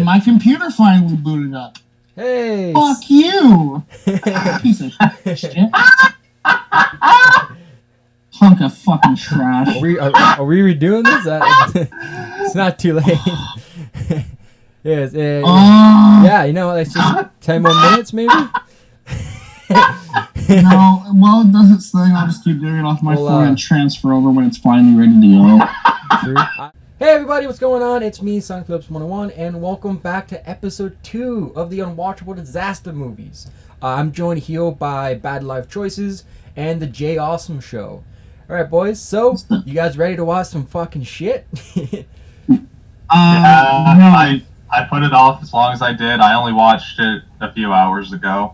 my computer finally booted up. Hey! Fuck you! Piece of shit. Hunk of fucking trash. Are we redoing this? It's not too late. Yes. Yeah, you know, it's just 10 more minutes, maybe? No, well, it does its thing. I'll just keep doing it off my phone and transfer over when it's finally ready to go. True. Hey everybody, what's going on? It's me, Sunclips101, and welcome back to episode 2 of the Unwatchable Disaster Movies. I'm joined here by Bad Life Choices and the J Awesome Show. Alright boys, so, you guys ready to watch some fucking shit? I put it off as long as I did. I only watched it a few hours ago.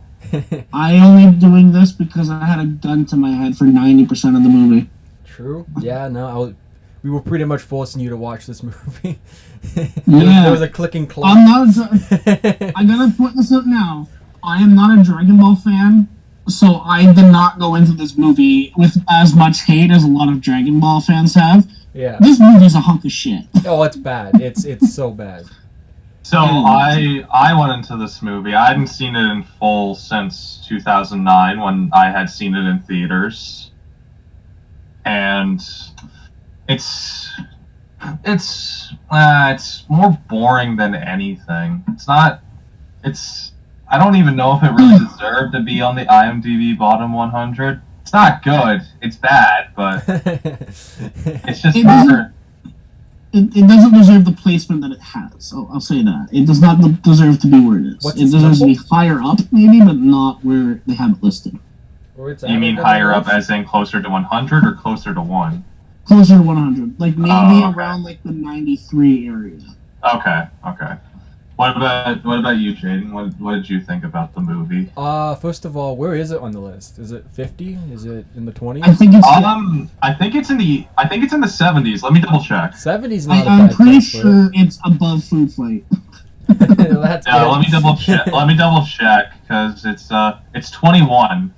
I only doing this because I had a gun to my head for 90% of the movie. True. Yeah, no, we were pretty much forcing you to watch this movie. Yeah. There was a clicking clock. I gotta put this up now. I am not a Dragon Ball fan, so I did not go into this movie with as much hate as a lot of Dragon Ball fans have. Yeah. This movie's a hunk of shit. Oh, it's bad. It's so bad. So I went into this movie. I hadn't seen it in full since 2009 when I had seen it in theaters, and it's more boring than anything. I don't even know if it really deserved to be on the IMDb bottom 100. It's not good. It's bad, but it's just better. It doesn't deserve the placement that it has. I'll say that. It does not deserve to be where it is. It deserves to be higher up, maybe, but not where they have it listed. You mean higher up as in closer to 100 or closer to 1? Closer to 100. Like, maybe around, like, the 93 area. Okay. What about you, Jaden? What did you think about the movie? First of all, where is it on the list? Is it 50? Is it in the 20s? I think it's in the 70s. Let me double check. 70s not I'm pretty sure it's above Food Fight. That's yeah, let me double check. Let me double check because it's 21.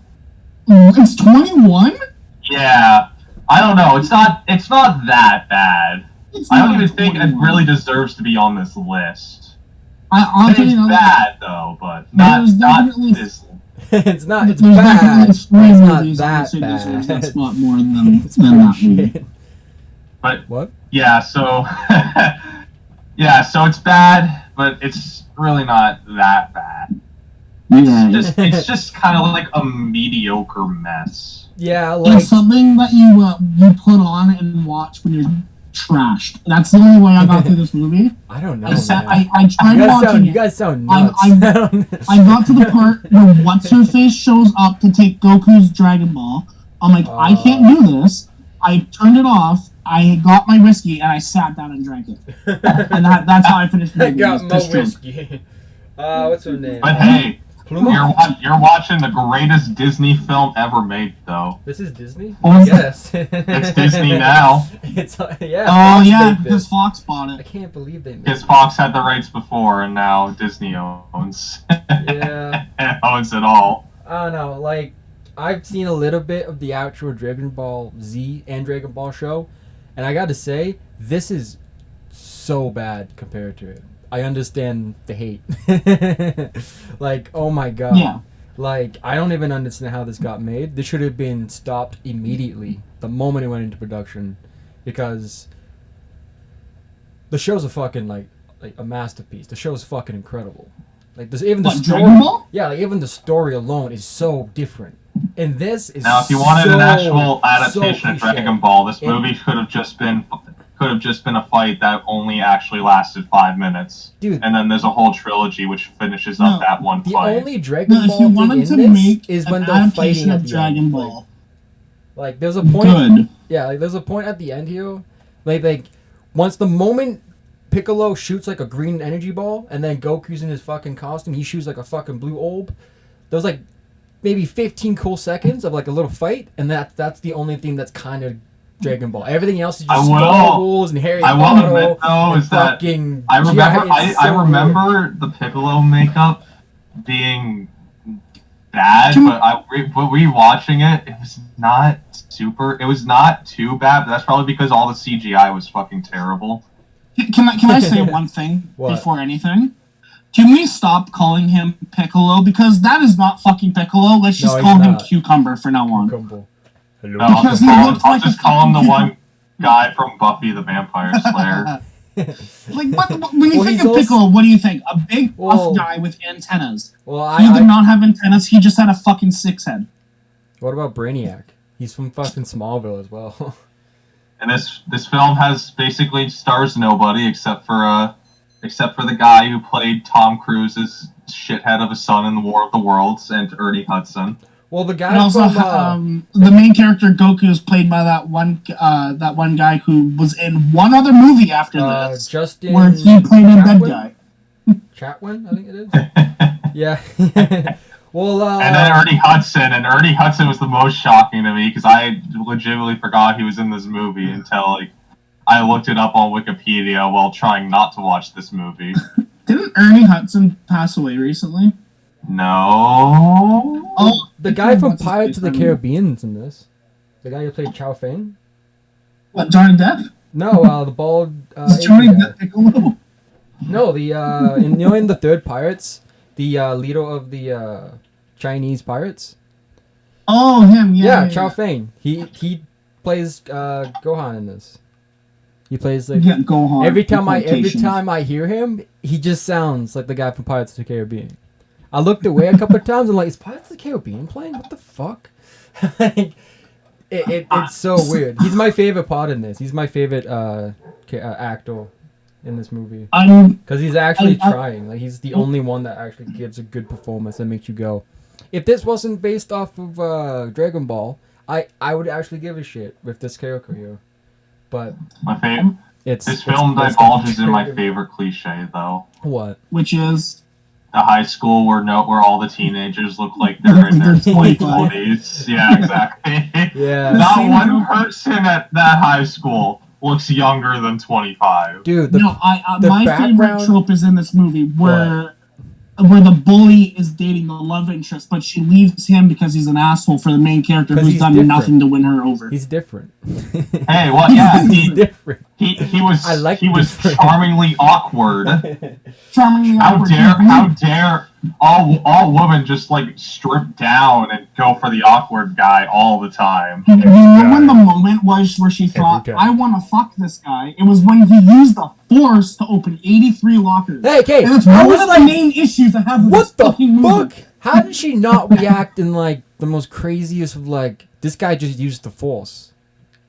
It's 21? Yeah. I don't know. It's not that bad. I don't even think it really deserves to be on this list. It's bad though, but not this. It's bad. It's not that bad. That spot more than that movie. But what? Yeah, so so it's bad, but it's really not that bad. It's just kind of like a mediocre mess. Yeah, like it's something that you put on and watch when you're trashed. That's the only way I got through this movie. I don't know. I tried watching it. You guys sound nuts. I got to the part where What's-Her-Face shows up to take Goku's Dragon Ball. I'm like, I can't do this. I turned it off. I got my whiskey and I sat down and drank it. And that's how I finished the movie. I got my whiskey. What's her name? But hey, you're watching the greatest Disney film ever made, though. This is Disney? Yes. It's Disney now. It's because Fox bought it. I can't believe they made it. Because Fox had the rights before, and now Disney owns. Yeah. Owns it all. I don't know. Like, I've seen a little bit of the actual Dragon Ball Z and Dragon Ball show, and I gotta say, this is so bad compared to it. I understand the hate. Like, oh my god. Yeah. Like, I don't even understand how this got made. This should have been stopped immediately, the moment it went into production. Because the show's a fucking, like a masterpiece. The show's fucking incredible. Like, there's even the story. Dragon Ball? Yeah, like, even the story alone is so different. And this is now, if you wanted an actual adaptation of Dragon Ball, this movie could have just been a fight that only actually lasted 5 minutes. Dude. And then there's a whole trilogy which finishes up that one fight. The only Dragon Ball thing in this is when they're fighting at the Dragon Ball. Like, there's a point. Good. Yeah, like, there's a point at the end here. Like, once the moment Piccolo shoots, like, a green energy ball, and then Goku's in his fucking costume, he shoots, like, a fucking blue orb. There's, like, maybe 15 cool seconds of, like, a little fight, and that's the only thing that's kind of Dragon Ball. Everything else is just Star Wars and Harry Potter. I will admit, though, is that I remember the Piccolo makeup being bad, but rewatching it, it was not too bad, but that's probably because all the CGI was fucking terrible. Can I say one thing before anything? Can we stop calling him Piccolo? Because that is not fucking Piccolo. Let's just call him Cucumber for now on. Cucumber. Hello. No, I'll just call him the one guy from Buffy the Vampire Slayer. When you think of Piccolo, what do you think? A big buff guy with antennas. Well, he did not have antennas. He just had a fucking 6 head. What about Brainiac? He's from fucking Smallville as well. And this film basically stars nobody except for the guy who played Tom Cruise's shithead of a son in the War of the Worlds, and Ernie Hudson. Well, the guy from the main character Goku is played by that one guy who was in one other movie after this, Justin, where he played a dead guy. Chatwin, I think it is. Yeah. Well, and then Ernie Hudson was the most shocking to me because I legitimately forgot he was in this movie until I looked it up on Wikipedia while trying not to watch this movie. Didn't Ernie Hudson pass away recently? No. Oh, the guy from Pirates of the Caribbean's in this. The guy who played Chow Fang. What, Johnny Depp? No, the bald. Johnny Depp Piccolo. No, in the third Pirates, the leader of the Chinese pirates. Oh, him, yeah. Yeah, Chow Fang. He plays Gohan in this. He plays Gohan. Every time I hear him, he just sounds like the guy from Pirates of the Caribbean. I looked away a couple of times and is Pirates of the Caribbean playing? What the fuck? It's so weird. He's my favorite part in this. He's my favorite actor in this movie. Because he's actually trying. He's the only one that actually gives a good performance that makes you go. If this wasn't based off of Dragon Ball, I would actually give a shit with this character here. But this film divulges in my favorite cliche, though. What? Which is the high school where all the teenagers look like they're in their 20s. Yeah, exactly. Yeah. Not one person at that high school looks younger than 25. Dude, my favorite trope is in this movie where the bully is dating the love interest, but she leaves him because he's an asshole for the main character who's done nothing to win her over. He's different. Hey, well, yeah, he's different. He was charmingly awkward. How dare all women just strip down and go for the awkward guy all the time. You know when the moment was where she thought, I want to fuck this guy? It was when he used the Force to open 83 lockers. Hey, Kate, and it's one of the main issues I have with this fucking movie. What the fuck? How did she not react in the most craziest of this guy just used the Force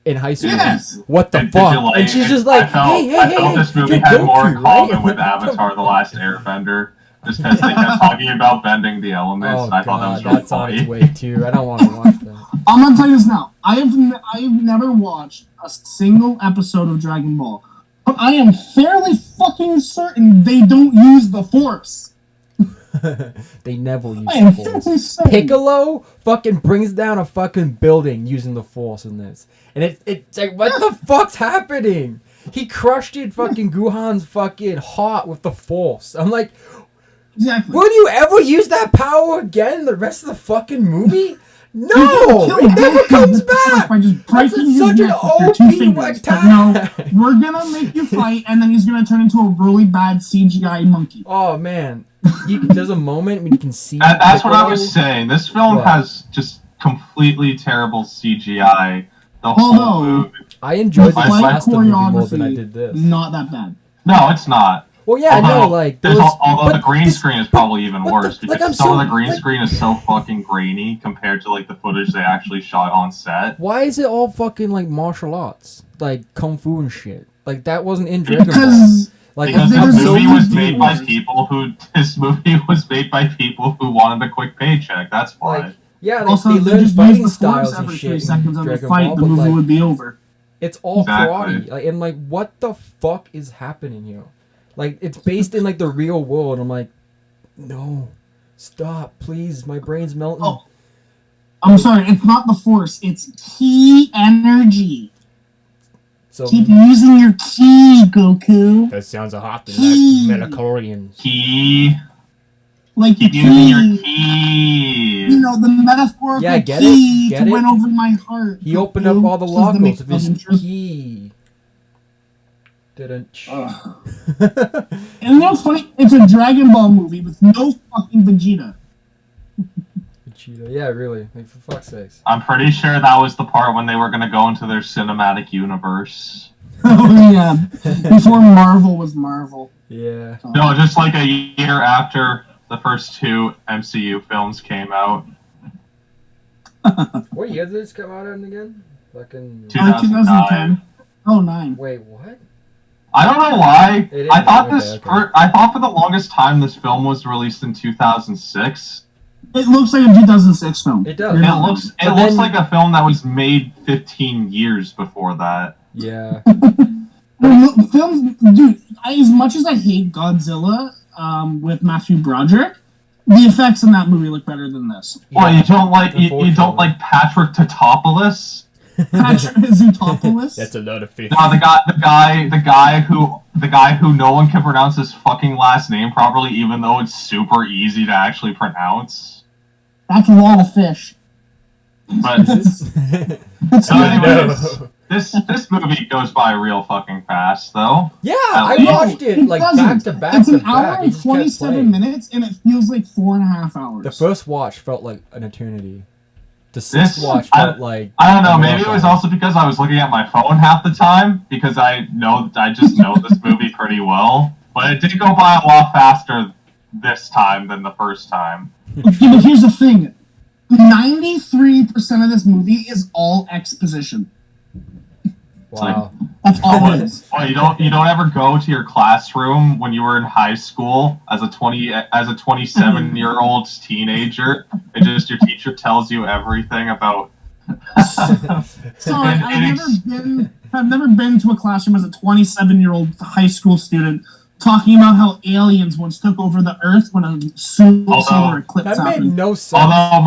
in high school? Yes. What the fuck? And she's just I felt this movie had more in common with Avatar: The Last Airbender. Just because they kept talking about bending the elements, and I thought that was really that's funny. on its way too. I don't want to watch that. I'm gonna tell you this now. I've never watched a single episode of Dragon Ball, but I am fairly fucking certain they don't use the Force. They never use the Force. Piccolo fucking brings down a fucking building using the Force in this, and it's like, what the fuck's happening? He crushed it, fucking Gohan's fucking heart with the Force. I'm like. Exactly. Will you ever use that power again in the rest of the fucking movie? No! It never comes back! By just breaking such an OP attack! No, we're gonna make you fight, and then he's gonna turn into a really bad CGI monkey. Oh, man. There's a moment when you can see... That's what I was saying. This film has just completely terrible CGI. The whole movie. I enjoyed the last movie more than I did this. Not that bad. No, it's not. Well, yeah, although the green screen is probably even worse because some of the green screen is so fucking grainy compared to the footage they actually shot on set. Why is it all fucking martial arts, kung fu and shit? That wasn't in Dragon Ball. Because this movie was made by people who wanted a quick paycheck. That's why. Yeah, they learned fighting styles and every shit. 3 seconds of the Dragon fight, Ball, the movie would be over. It's all karate, and what the fuck is happening here? It's based in the real world. I'm like, no, stop, please. My brain's melting. Oh, I'm sorry. It's not the Force. It's ki energy. So keep using your ki, Goku. That sounds a hot thing. Metachlorians. Ki. Keep using your ki. You know, the metaphorical ki to win over my heart. He opened up all the lockers with his ki. Didn't. And you know what's funny? It's a Dragon Ball movie with no fucking Vegeta. Vegeta. Yeah, really. Like, for fuck's sakes. I'm pretty sure that was the part when they were gonna go into their cinematic universe. Oh yeah, before Marvel was Marvel. Yeah. No, just like a year after the first two MCU films came out. What year did this come out in again? Fucking 2010. Oh, 9. Wait, what? I don't know why. I thought okay. I thought for the longest time this film was released in 2006. It looks like a 2006 film. It does. It looks like a film that was made 15 years before that. Yeah. Films, dude. As much as I hate Godzilla, with Matthew Broderick, the effects in that movie look better than this. Well, you don't like Patrick Tatopoulos? Patrick Zootopoulos? That's a lot of fish. No, the guy who no one can pronounce his fucking last name properly, even though it's super easy to actually pronounce. That's a lot of fish. But So anyways, this movie goes by real fucking fast, though. Yeah, I watched it like back to back. It's an hour and 27 minutes, and it feels like 4.5 hours. The first watch felt like an eternity. The sixth watch felt like... I don't know, maybe it was also because I was looking at my phone half the time, because I just know this movie pretty well. But it did go by a lot faster this time than the first time. Okay, but here's the thing. 93% of this movie is all exposition. Wow. That's all it is. Well, you don't ever go to your classroom when you were in high school as a 27-year-old teenager, and just your teacher tells you everything about. Sorry, I've never been to a classroom as a 27-year-old high school student talking about how aliens once took over the Earth when a solar eclipse that happened. made no sense. Although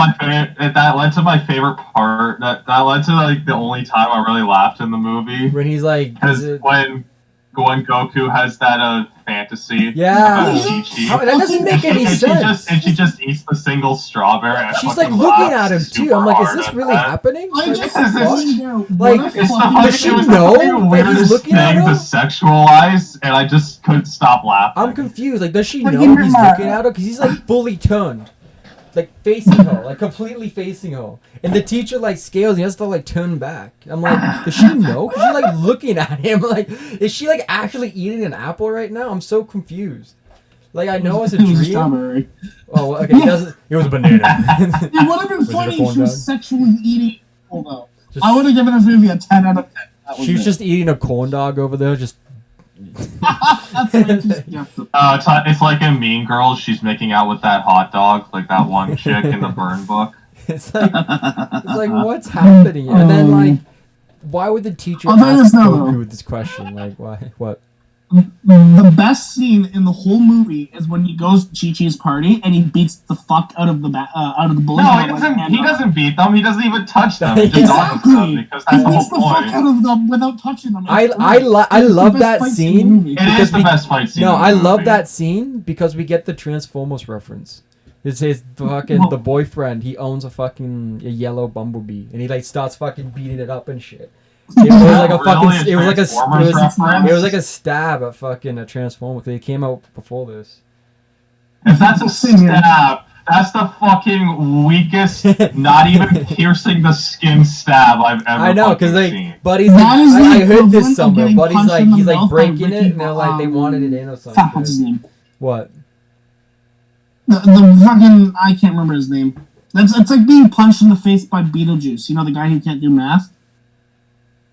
that led to my favorite part. That led to like the only time I really laughed in the movie. When he's like, when Goku has that fantasy. Yeah. About Chi-Chi. That doesn't make any sense. She just eats the single strawberry. And she's like looking at him too. I'm like, is this really happening? I just It's does she know that he's looking at her? To sexualize, and I just couldn't stop laughing. I'm confused. Like, does she know he's looking at her? Because he's like fully turned. Like facing her, like completely facing her, and the teacher like scales and he has to like turn back. I'm like, does she know? Cause she's like looking at him. Like, is she like actually eating an apple right now? I'm so confused. Like, I know it's a dream. Strawberry. Oh, okay. It was a banana. It would have been funny if she was sexually eating. Although I would have given this movie a 10 out of 10. She's just eating a corn dog over there, just. That's it's like in Mean Girls. She's making out with that hot dog, like that one chick in the burn book. It's like what's happening? And then like, why would the teacher ask Goku this question? Like, why? What? The best scene in the whole movie is when he goes to Chi-Chi's party and he beats the fuck out of the bullies. No, he doesn't beat them. He doesn't even touch them. He just exactly. Because that's the whole point. Fuck out of them without touching them. I love that scene. It is the best fight scene. No, I love that scene because we get the Transformers reference. It's his fucking the boyfriend. He owns a fucking yellow bumblebee, and he like starts fucking beating it up and shit. It was like a fucking. It was like a stab at fucking a Transformer because it came out before this. If that's a stab, that's the fucking weakest, not even piercing the skin stab I've ever. I know, because seen. Buddy's like, I heard this somewhere. Buddy's like, he's like breaking it, and they're like, they wanted it in or something. What's his name? What? The fucking I can't remember his name. It's like being punched in the face by Beetlejuice. You know the guy who can't do math.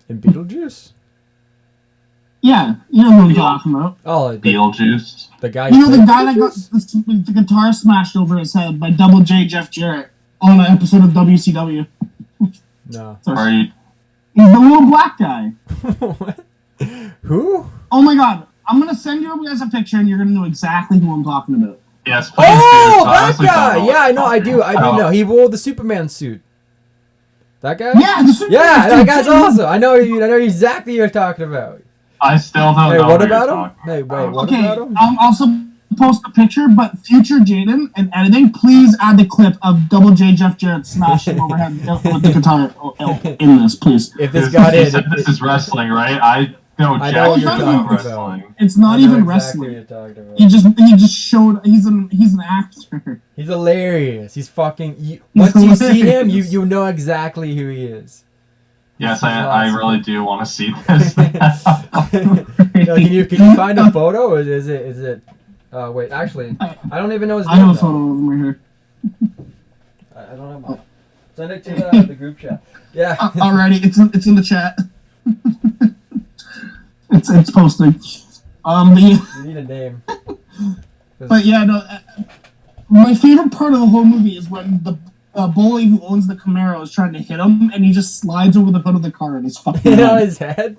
In Beetlejuice? Yeah, you know who I'm talking about. Oh, Beetlejuice. The guy. You know the guy that got the guitar smashed over his head by Double J Jeff Jarrett on an episode of WCW. No. Sorry. He's the little black guy. What? Who? Oh my god! I'm gonna send you guys a picture, and you're gonna know exactly who I'm talking about. Yes. Oh, that guy! Yeah, I know. I do know. He wore the Superman suit. That guy? Yeah, the Superman yeah, suit. that guy's awesome. I know exactly what you're talking about. I still don't know. What about him? Hey, wait, what about him? I'll also post a picture, but future Jaden and editing, please add the clip of Double J Jeff Jarrett smashing overhead with the guitar in this, please. If this got in, this is wrestling, right? No, I Jack, know what you're you're talking not about. wrestling. It's not I know even exactly wrestling. what you're talking about. He just showed he's an actor. He's hilarious. He's fucking. He's Once you see him, hilarious. you know exactly who he is. Yes, He's I awesome. really do want to see this. No, can you find a photo? Or is it? Wait, actually, I don't even know his name. I have a though. photo of him right here. I don't know. Mine. Send it to the group chat. Yeah. Alrighty, it's in the chat. it's posted. But yeah, You need a name. but yeah, no. My favorite part of the whole movie is when the bully who owns the Camaro is trying to hit him, and he just slides over the hood of the car and is fucking. Hit on his head.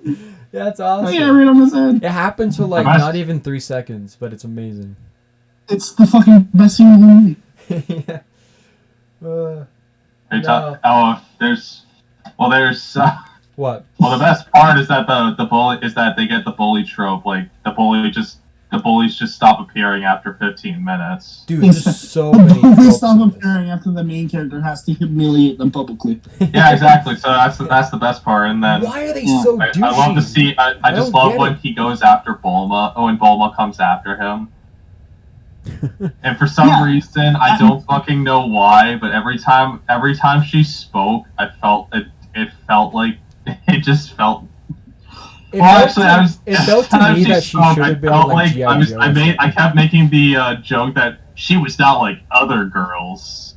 Yeah, that's awesome. Yeah, right on his head. It happens for like Nice. not even 3 seconds, but it's amazing. It's the fucking best scene in the movie. Yeah. There's What? well, the best part is that the bully is that they get the bully trope, like the bullies just stop appearing after 15 minutes. Dude, there's so many. They tropes stop in this. appearing after the main character has to humiliate them publicly. Yeah, exactly. So that's the best part, and then Why are they Yeah. so I douchey? love to see. I just don't love get when it. he goes after Bulma. Oh, when Bulma comes after him. And for some Yeah. reason, I don't fucking know why, but every time she spoke, I felt it felt like it just felt. It Well, felt actually, to- I was. It felt to every me time that she spoke, should I have been felt like I G.I. Joe. I kept making the joke that she was not like other girls.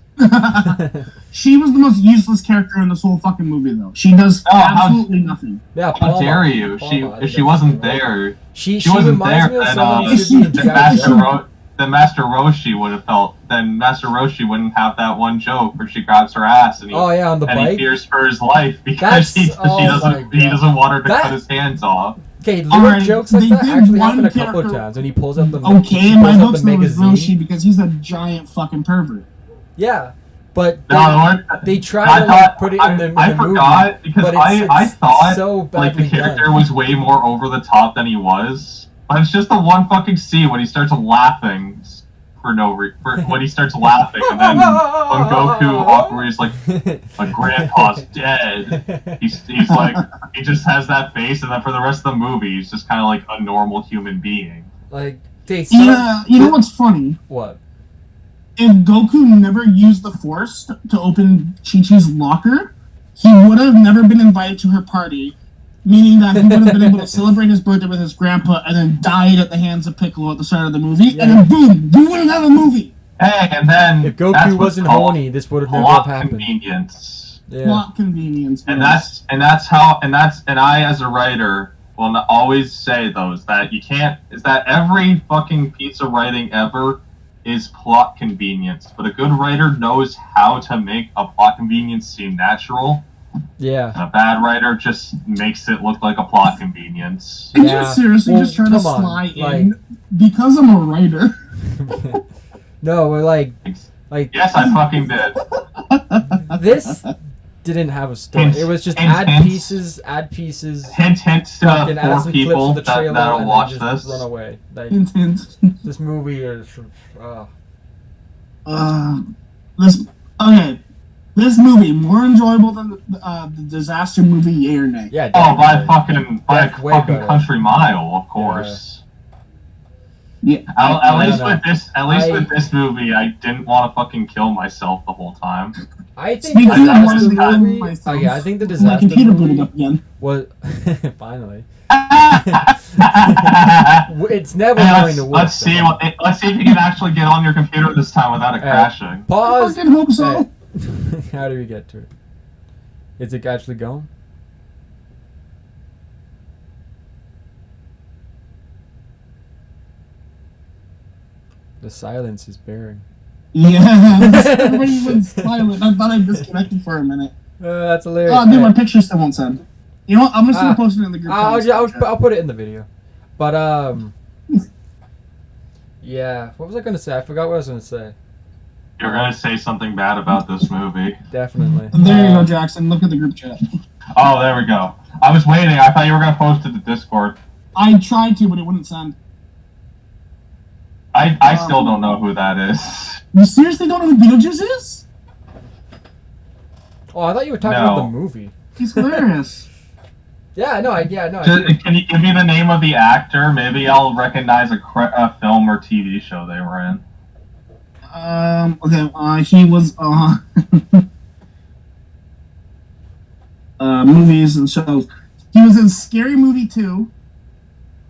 She was the most useless character in this whole fucking movie, though. She does Oh, how- absolutely nothing. Yeah, How Palma. dare you? Palma, I think She that's wasn't the right- there. She wasn't reminds there, me of then, someone who Is should she- be in then G.I. Joe. Then Master Roshi would have felt. Then Master Roshi wouldn't have that one joke where she grabs her ass and he Oh yeah, on the and he bike. fears for his life because That's- he oh my doesn't want her to That- cut his hands off. Okay, little Alright, jokes like they that did actually one happen a couple of character- times when he pulls out the Okay, he in my pulls out books, the it was magazine. Roshi because he's a giant fucking pervert. Yeah, but they try I to thought like, put it in the I movie, forgot because but I it's thought so like badly the character done. was way more over the top than he was. But it's just the one fucking scene when he starts laughing for no reason. When he starts laughing and then when Goku awkwardly is like, "My grandpa's dead." He's like he just has that face, and then for the rest of the movie, he's just kind of like a normal human being. Like they Yeah, you know what's funny? what? If Goku never used the Force to open Chi-Chi's locker, he would have never been invited to her party, meaning that he would have been able to celebrate his birthday with his grandpa and then died at the hands of Piccolo at the start of the movie, Yeah. and then boom, you wouldn't have a movie. Hey, and then If that's Goku what's wasn't called horny, this would have never plot have happened. convenience. Yeah. Plot convenience. And yes. I as a writer will always say those that you can't is that every fucking piece of writing ever is plot convenience, but a good writer knows how to make a plot convenience seem natural. Yeah. And a bad writer just makes it look like a plot convenience. Are Yeah. you seriously Well, just trying to come on, slide like- in? Because I'm a writer. No, we're like Yes, I fucking did. this didn't have a story. Hints, It was just hints, add hints. pieces. Hint to Fucking add four some people clips of the trailer that'll and watch then just this. run away. Like Hint, hint. this movie is. This okay. This movie more enjoyable than the disaster movie, yay or nay? Yeah. Oh, by definitely. a That's way fucking better. country mile, of course. Yeah. At least no. with this movie, I didn't want to fucking kill myself the whole time. I think Speaking the of disaster wanting to kill movie. myself, Oh yeah, I think the my disaster computer booted movie up again. was finally. Hey, It's never going to work. let's see if you can actually get on your computer this time without it crashing. I Pause. fucking hope so. Hey. How do we get to it? Is it actually going? The silence is bearing. Yeah, everybody went silent. I thought I disconnected for a minute. That's hilarious. Oh, dude, my picture still won't send. You know what? I'm just Ah. gonna post it in the group. I'll put it in the video. But yeah. What was I gonna say? I forgot what I was gonna say. You're gonna say something bad about this movie. Definitely. There you go, Jackson. Look at the group chat. Oh, there we go. I was waiting. I thought you were gonna post it to Discord. I tried to, but it wouldn't send. I still don't know who that is. You seriously don't know who Beetlejuice is? Oh, I thought you were talking No. about the movie. He's hilarious. Yeah, no. Can you give me the name of the actor? Maybe I'll recognize a film or TV show they were in. Okay. He was movies and shows. He was in Scary Movie 2.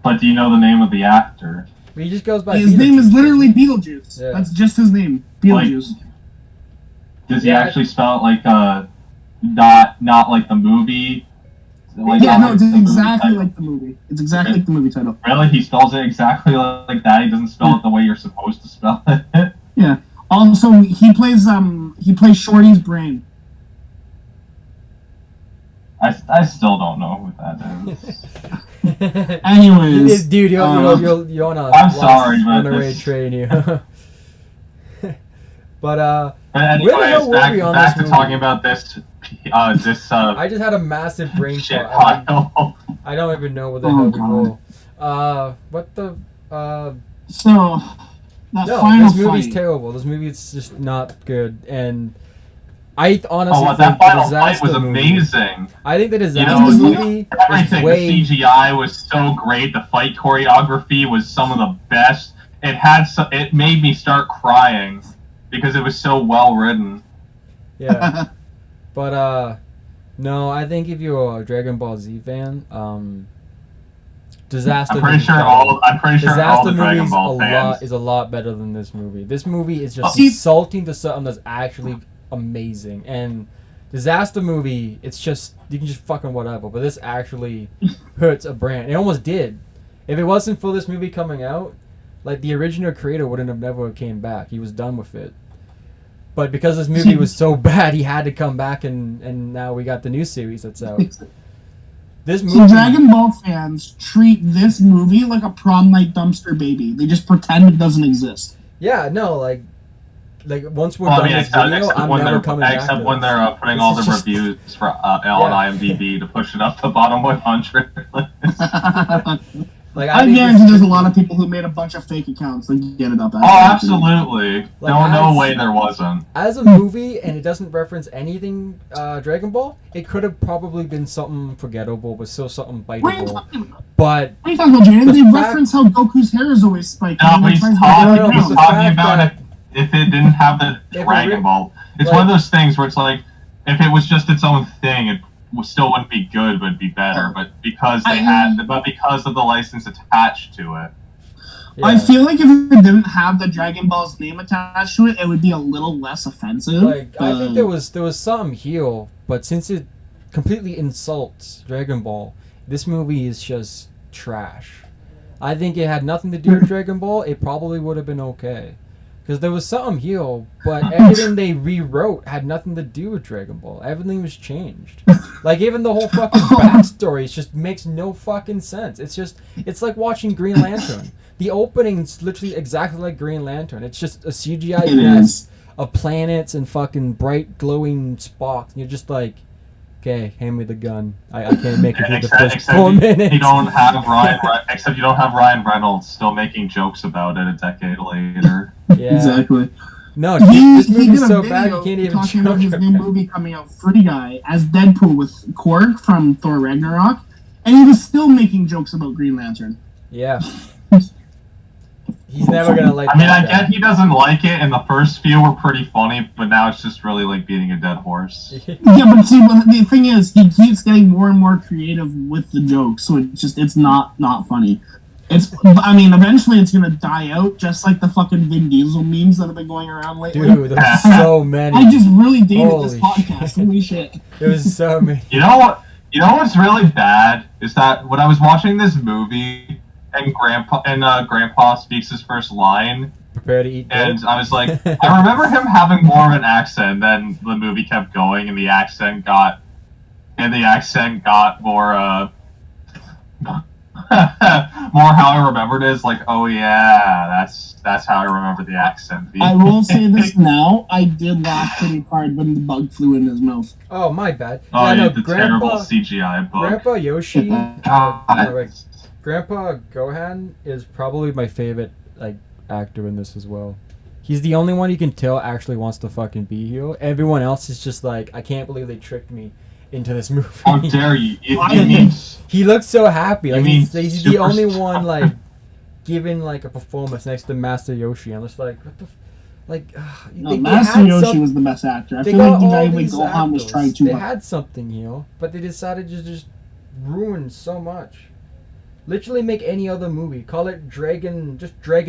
But do you know the name of the actor? He just goes by. His name is literally Beetlejuice. Yeah. That's just his name, Beetlejuice. Does he actually spell it like not like the movie? Like, yeah, no, it's exactly like the movie. It's exactly like the movie title. Really? He spells it exactly like that? He doesn't spell it the way you're supposed to spell it? Yeah. Also, he plays Shorty's brain. I still don't know who that is. Anyways, dude, you're on a I'm sorry, on but a raid train here. But anyways, back to talking about this. I just had a massive brain shit fart. pile. I don't even know where the hell we go. What the So that no, final this movie's fight. terrible. This movie is just not good, and I honestly think that final the fight disaster was amazing. I think the disaster movie everything. way... The CGI was so great. The fight choreography was some of the best. It made me start crying because it was so well written. Yeah, but no, I think if you're a Dragon Ball Z fan, disaster. I'm pretty sure all the Dragon Ball fans is a lot better than this movie. This movie is just insulting to something that's actually amazing, and disaster movie, it's just you can just fucking whatever, but this actually hurts a brand. It almost did. If it wasn't for this movie coming out, like the original creator wouldn't have never came back. He was done with it, but because this movie was so bad, he had to come back, and now we got the new series that's out. This movie, so Dragon Ball fans treat this movie like a prom night dumpster baby. They just pretend it doesn't exist. Yeah, no, like once we're done this video, I'm never coming back. Except when they're putting all the reviews for on IMDb to push it up the bottom 100 list. I guarantee there's a lot of people who made a bunch of fake accounts that get it up. Oh, absolutely. No way there wasn't. As a movie, and it doesn't reference anything Dragon Ball, it could have probably been something forgettable, but still something biteable. What are you talking about? But what are you talking about, Jaden? They reference how Goku's hair is always spiked. No, he's talking about it if it didn't have the Dragon Ball. It's one of those things where it's like, if it was just its own thing, it still wouldn't be good, but it'd be better. But because because of the license attached to it. Yeah. I feel like if it didn't have the Dragon Ball's name attached to it, it would be a little less offensive. I think there was something here, but since it completely insults Dragon Ball, this movie is just trash. I think it had nothing to do with Dragon Ball. It probably would have been okay. Because there was something here, but everything they rewrote had nothing to do with Dragon Ball. Everything was changed. Like, even the whole fucking backstory just makes no fucking sense. It's like watching Green Lantern. The opening's literally exactly like Green Lantern. It's just a CGI mess of planets and fucking bright glowing sparks. And you're just like, okay, hand me the gun. I can't make it through the first 4 minutes. You don't have Ryan Reynolds still making jokes about it a decade later. Yeah. Exactly. No, this movie's so bad you can't even talking about his new movie coming out, Free Guy, as Deadpool with Korg from Thor Ragnarok, and he was still making jokes about Green Lantern. Yeah. He's never gonna like. I mean, I get he doesn't like it, and the first few were pretty funny, but now it's just really like beating a dead horse. Yeah, but see, the thing is, he keeps getting more and more creative with the jokes, so it's not funny. Eventually it's gonna die out, just like the fucking Vin Diesel memes that have been going around lately. Dude, there's so many. I just really dated this podcast. Holy shit. There was so many. You know what? You know what's really bad is that when I was watching this movie and Grandpa speaks his first line, prepare to eat. And I was like, I remember him having more of an accent. Then the movie kept going, and the accent got more. More how I remembered it is like, oh yeah, that's how I remember the accent. I will say this now, I did laugh pretty hard when the bug flew in his mouth. Oh, my bad. Oh, yeah, the terrible CGI bug. Grandpa Yoshi, Grandpa Gohan is probably my favorite actor in this as well. He's the only one you can tell actually wants to fucking be here. Everyone else is just like, I can't believe they tricked me. into this movie. How dare you? It means he looks so happy. Like he's the only star. one like giving like a performance next to Master Yoshi. I'm just like, what the. Master Yoshi was the best actor. I feel like the guy with Gohan was trying too hard. They had something, but they decided to just ruin so much. Literally make any other movie. Call it Dragon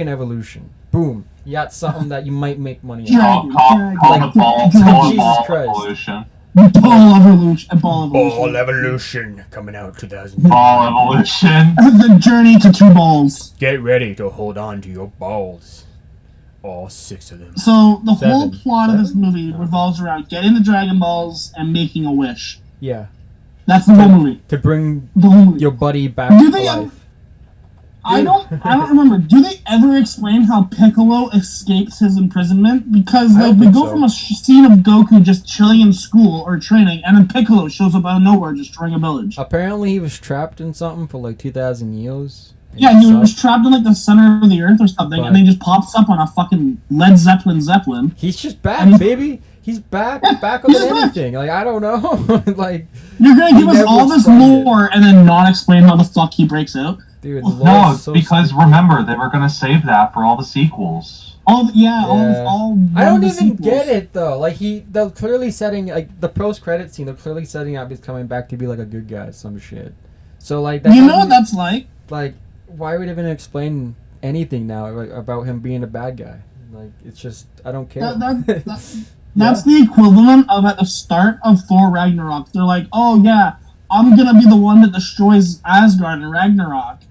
Evolution. Boom. You got something that you might make money on. Call it Ball Evolution. Ball Evolution coming out 2000. Ball Evolution. The journey to 2 balls. Get ready to hold on to your balls. All 6 of them. So the whole plot of this movie revolves around getting the Dragon Balls and making a wish. Yeah. That's the whole movie. To bring your buddy back to life. I don't remember. Do they ever explain how Piccolo escapes his imprisonment? Because we go from a scene of Goku just chilling in school or training, and then Piccolo shows up out of nowhere destroying a village. Apparently he was trapped in something for like 2,000 years. Yeah, he was trapped in like the center of the earth or something, and then he just pops up on a fucking Led Zeppelin. He's just back, baby. He's back on anything. Like, I don't know. Like, you're gonna give us all this lore and then not explain how the fuck he breaks out? Dude, no, because remember, they were gonna save that for all the sequels. All I don't even get it though. Like they're clearly setting like the post-credit scene. They're clearly setting up he's coming back to be like a good guy, some shit. So like, you know what that's like? Like, why would even explain anything now about him being a bad guy? Like, it's just I don't care. That's the equivalent of at the start of Thor Ragnarok. They're like, oh yeah, I'm gonna be the one that destroys Asgard in Ragnarok.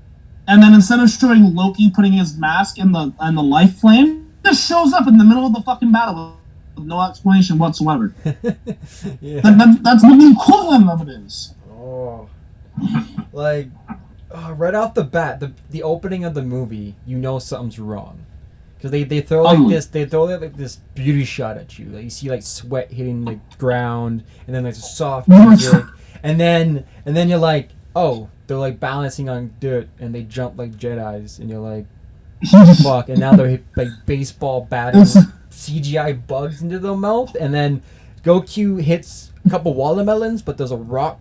And then instead of showing Loki putting his mask in the life flame, just shows up in the middle of the fucking battle with no explanation whatsoever. Yeah. That's what the equivalent of it is. Oh. Like, right off the bat, the opening of the movie, you know something's wrong. Because they throw like this beauty shot at you. Like you see like sweat hitting the ground, and then there's a soft music, and then you're like, oh, they're like balancing on dirt, and they jump like Jedis, and you're like, fuck. And now they're like baseball batting CGI bugs into their mouth, and then Goku hits a couple watermelons, but there's a rock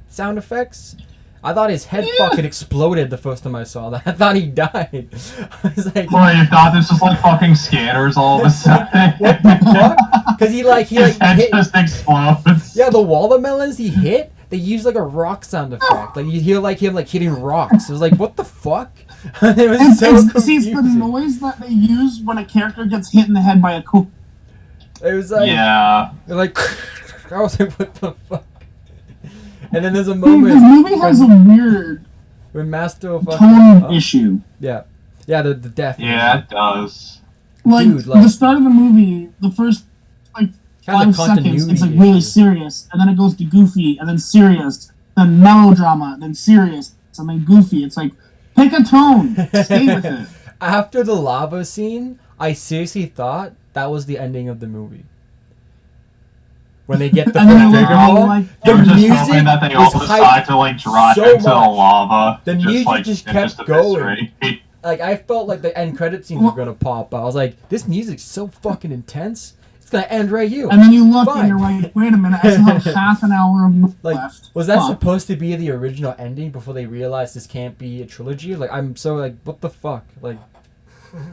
sound effects. I thought his head fucking exploded the first time I saw that. I thought he died. I was like, well, you thought this was like fucking scanners all of a sudden. What the fuck? Because he his head hit, just explodes. Yeah, the watermelons he hit, they used like a rock sound effect. Like you hear like him like hitting rocks. It was like, what the fuck? It was it's the noise that they use when a character gets hit in the head by a cool. It was like, yeah. Like, I was like, what the fuck? And then there's a moment. This movie has a weird Master tone issue. Yeah, the death. Yeah, it does. Like, the start of the movie, the first like 5 seconds, it's like really serious, and then it goes to goofy, and then serious, then melodrama, then serious, and then goofy. It's like, pick a tone, stay with it. After the lava scene, I seriously thought that was the ending of the movie. When they get the first Dragon Ball, the music that they all decide to like drive into the lava. The music just kept going. Like I felt like the end credit scenes were gonna pop. I was like, this music's so fucking intense. It's gonna end right here. And then you look and you're like, wait a minute, I still have half an hour of movie left. Was that supposed to be the original ending before they realized this can't be a trilogy? Like I'm so like, what the fuck? Like.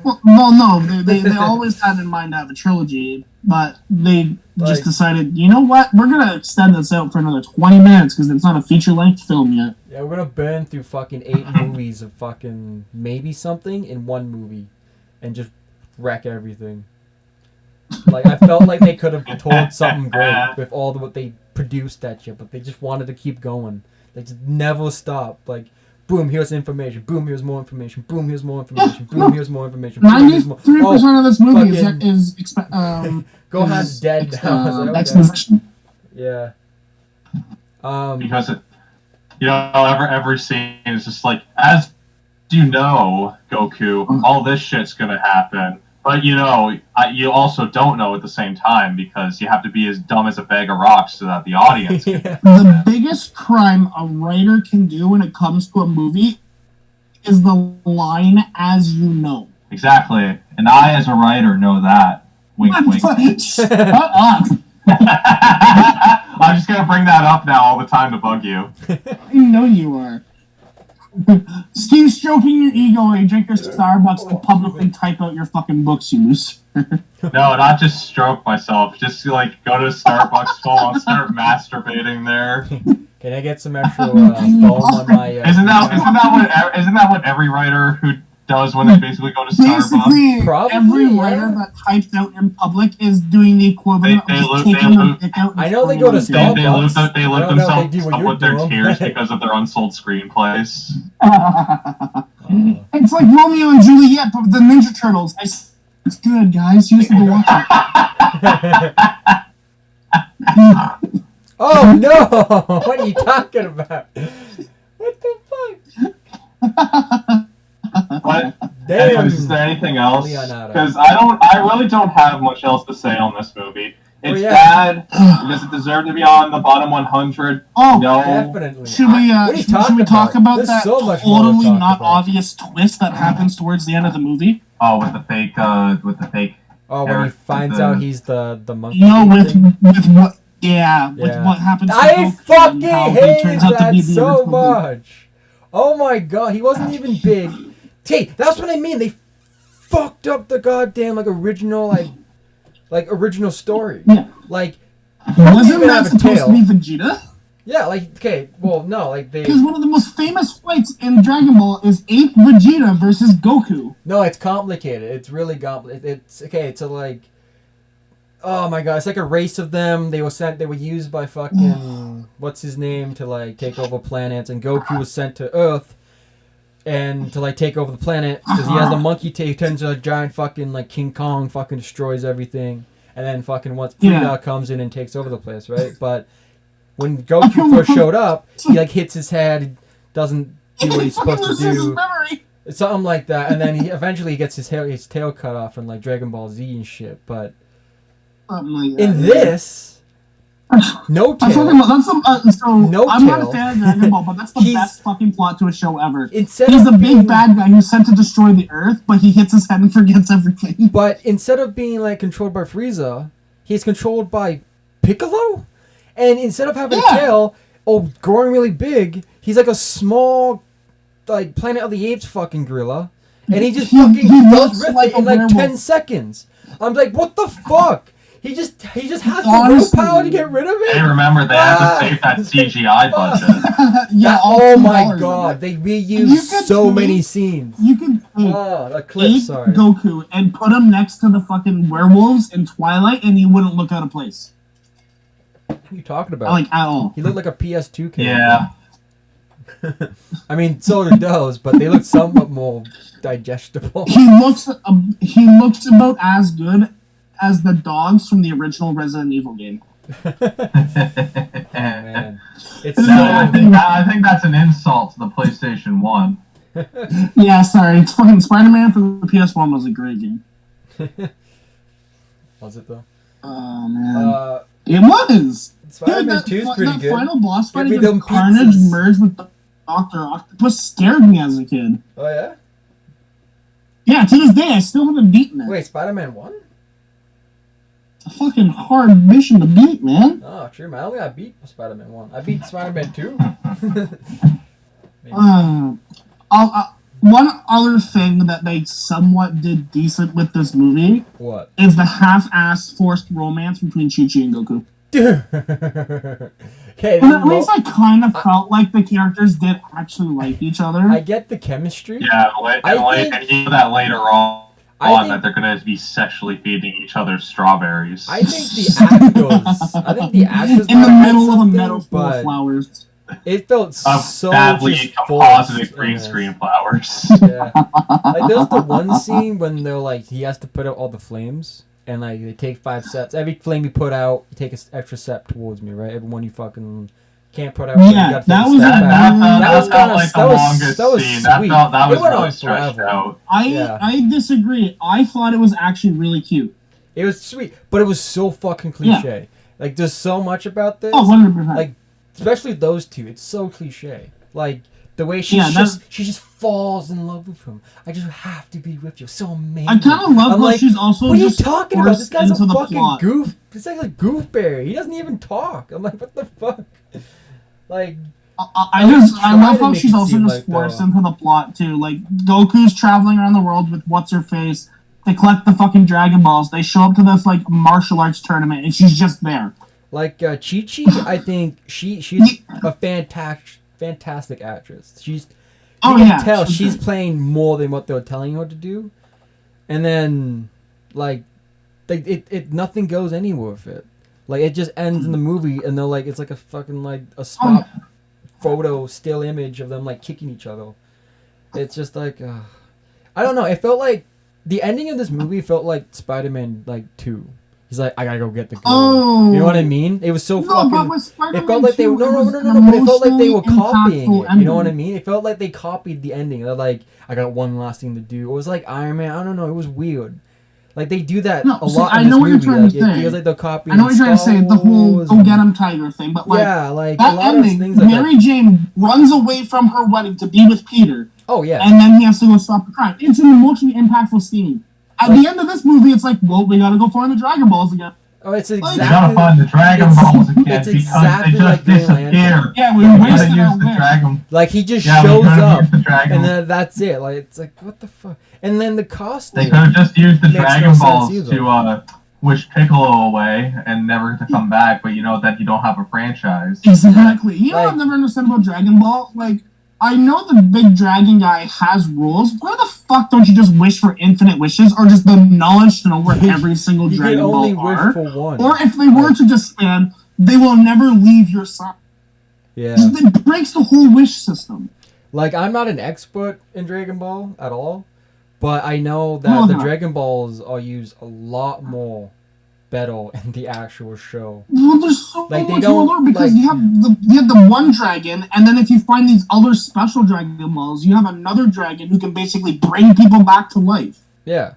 Well, no, they always had in mind to have a trilogy, but they just decided, you know what, we're going to extend this out for another 20 minutes because it's not a feature-length film yet. Yeah, we're going to burn through fucking 8 movies of fucking maybe something in one movie and just wreck everything. Like, I felt like they could have told something great with all what they produced that shit, but they just wanted to keep going. They just never stopped. Like, boom, here's information. Boom, here's more information. Boom, here's more information. Boom, here's more information. 93% of this movie is Gohan's dead now. Exposition. Yeah. Because every scene is just like, as you know, Goku, all this shit's gonna happen. But you you also don't know at the same time because you have to be as dumb as a bag of rocks so that the audience can. The biggest crime a writer can do when it comes to a movie is the line, as you know. Exactly. And I, as a writer, know that. Wink, wink. Shut up. I'm just going to bring that up now all the time to bug you. I know you are. Steve stroking your ego while you drink your Starbucks and publicly type out your fucking books, you loser. No, not just stroke myself. Just like go to Starbucks, full on start masturbating there. Can I get some extra foam on my? Isn't that what every writer who does when they basically go to Starbucks? Basically, Probably, every writer that types out in public is doing the equivalent of just taking their dick out. I know they go to Starbucks. They lift themselves up with their tears because of their unsold screenplays. It's like Romeo and Juliet, but with the Ninja Turtles. It's good, guys. You just need to watch it. Oh no! What are you talking about? What the fuck? But Damn. anyways, is there anything else? Because I really don't have much else to say on this movie. It's bad. Does it deserve to be on the bottom 100? Oh, no. Definitely. Should we talk about that totally not obvious twist that happens towards the end of the movie? Oh, with the fake. Oh, when he finds out he's the monkey. No, with what? Yeah, with what happens. I fucking hate that so much. Oh my god, he wasn't even big. Hey, that's what I mean. They fucked up the goddamn original original story. Yeah. Like, wasn't that supposed to be Vegeta? Yeah, okay, well, no, they... Because one of the most famous fights in Dragon Ball is Ape Vegeta versus Goku. No, it's complicated. It's really complicated. It's oh my god, it's like a race of them. They were used by fucking... what's his name to, take over planets, and Goku was sent to Earth and to, take over the planet, because he has the monkey tail. He turns into a giant fucking, King Kong, fucking destroys everything, and then fucking once Frieza comes in and takes over the place, right? But when Goku first showed up, he, hits his head, doesn't do what he's supposed to do. It's something like that, and then he eventually gets his tail cut off in, Dragon Ball Z and shit, but... in this... No tail. I'm not a fan of Dragon Ball, but that's the best fucking plot to a show ever. He's the big bad guy who's sent to destroy the Earth, but he hits his head and forgets everything. But instead of being controlled by Frieza, he's controlled by Piccolo, and instead of having a tail, growing really big, he's like a small, Planet of the Apes fucking gorilla, and he just fucking does rip it in 10 seconds. I'm like, what the fuck? He just has the willpower to get rid of it. Hey, remember they had to save that CGI budget. Oh my god, they reused so many scenes. You can take Goku and put him next to the fucking werewolves in Twilight, and he wouldn't look out of place. What are you talking about? At all. He looked like a PS2 character. Yeah. I mean, so do those, but they look somewhat more digestible. He looks about as good as the dogs from the original Resident Evil game. Man. I think that's an insult to the PlayStation 1. Yeah, sorry. It's fucking Spider-Man for the PS1 was a great game. Was it though? Oh man. It was! Spider-Man 2 is pretty good. That final boss fight against Carnage merged with Dr. Octopus scared me as a kid. Oh yeah? Yeah, to this day I still haven't beaten it. Wait, Spider-Man 1? A fucking hard mission to beat, man. Oh, true, man. I only beat Spider-Man 1. I beat Spider-Man 2. One other thing that they somewhat did decent with this movie is the half-assed forced romance between Chi-Chi and Goku. Okay, at least I kind of felt like the characters did actually like each other. I get the chemistry. Yeah, and you know that later on that they're gonna be sexually feeding each other strawberries. I think the actors in the middle of a meadow full of flowers. It felt so badly composited green screen flowers. Yeah, there's the one scene when they're he has to put out all the flames, and they take 5 steps. Every flame you put out, you take an extra step towards me, right? Every one you fucking can't put out. Yeah, that was kind of the longest scene. That was really stretched out. I disagree. I thought it was actually really cute. It was sweet, but it was so fucking cliche. Yeah. There's so much about this. Oh, 100%. Especially those two. It's so cliche. The way she just falls in love with him. I just have to be with you. So amazing. I kind of love how she's also what just are you talking about? This guy's a fucking plot. goof. He's like a goofberry. He doesn't even talk. I'm like, what the fuck? Like, I love how she's also just forced into the plot too. Like, Goku's traveling around the world with what's her face. They collect the fucking Dragon Balls. They show up to this like martial arts tournament, and she's just there. Like Chi-Chi, I think she's a fantastic actress. You can tell she's playing more than what they're telling her to do, and then like it nothing goes anywhere with it. Like it just ends in the movie, and they're like it's like a fucking like a spot photo still image of them like kicking each other. It's just like I don't know. It felt like the ending of this movie felt like Spider-Man like 2. He's like, I gotta go get the girl. Oh, you know what I mean? It was so fucking. But it felt like they were no. But it felt like they were copying it. You know what I mean? It felt like they copied the ending. They're like, I got one last thing to do. It was like Iron Man. I don't know. It was weird. Like they do that a lot. I in this know what movie. you're trying to say. It feels like they're copying. I know what you're trying to say. The whole "go get him, Tiger" thing, but like yeah, like that a lot ending. Of things like Mary Jane runs away from her wedding to be with Peter. Oh yeah. And then he has to go stop the crime. It's an emotionally impactful scene. At the end of this movie, it's like, well, we gotta go find the Dragon Balls again. Oh, it's exactly. We gotta find the Dragon Balls again because exactly they just disappear. Yeah, we wasted our Dragon. Like he just shows up, and then that's it. Like it's like what the fuck. And then the costume. They could have just used the Dragon Balls to wish Piccolo away and never to come back. But you know that you don't have a franchise. Exactly. You know what I've never understood about Dragon Ball? Like, I know the big dragon guy has rules. Where the fuck don't you just wish for infinite wishes, or just the knowledge to know where every single Dragon Ball are? You can only wish for one. Or if they were to disband, they will never leave your side. Yeah. It breaks the whole wish system. Like, I'm not an expert in Dragon Ball at all, but I know that the Dragon Balls are used a lot more better in the actual show. Well, there's so like, much more learn because you have the one dragon, and then if you find these other special Dragon Balls, you have another dragon who can basically bring people back to life. Yeah.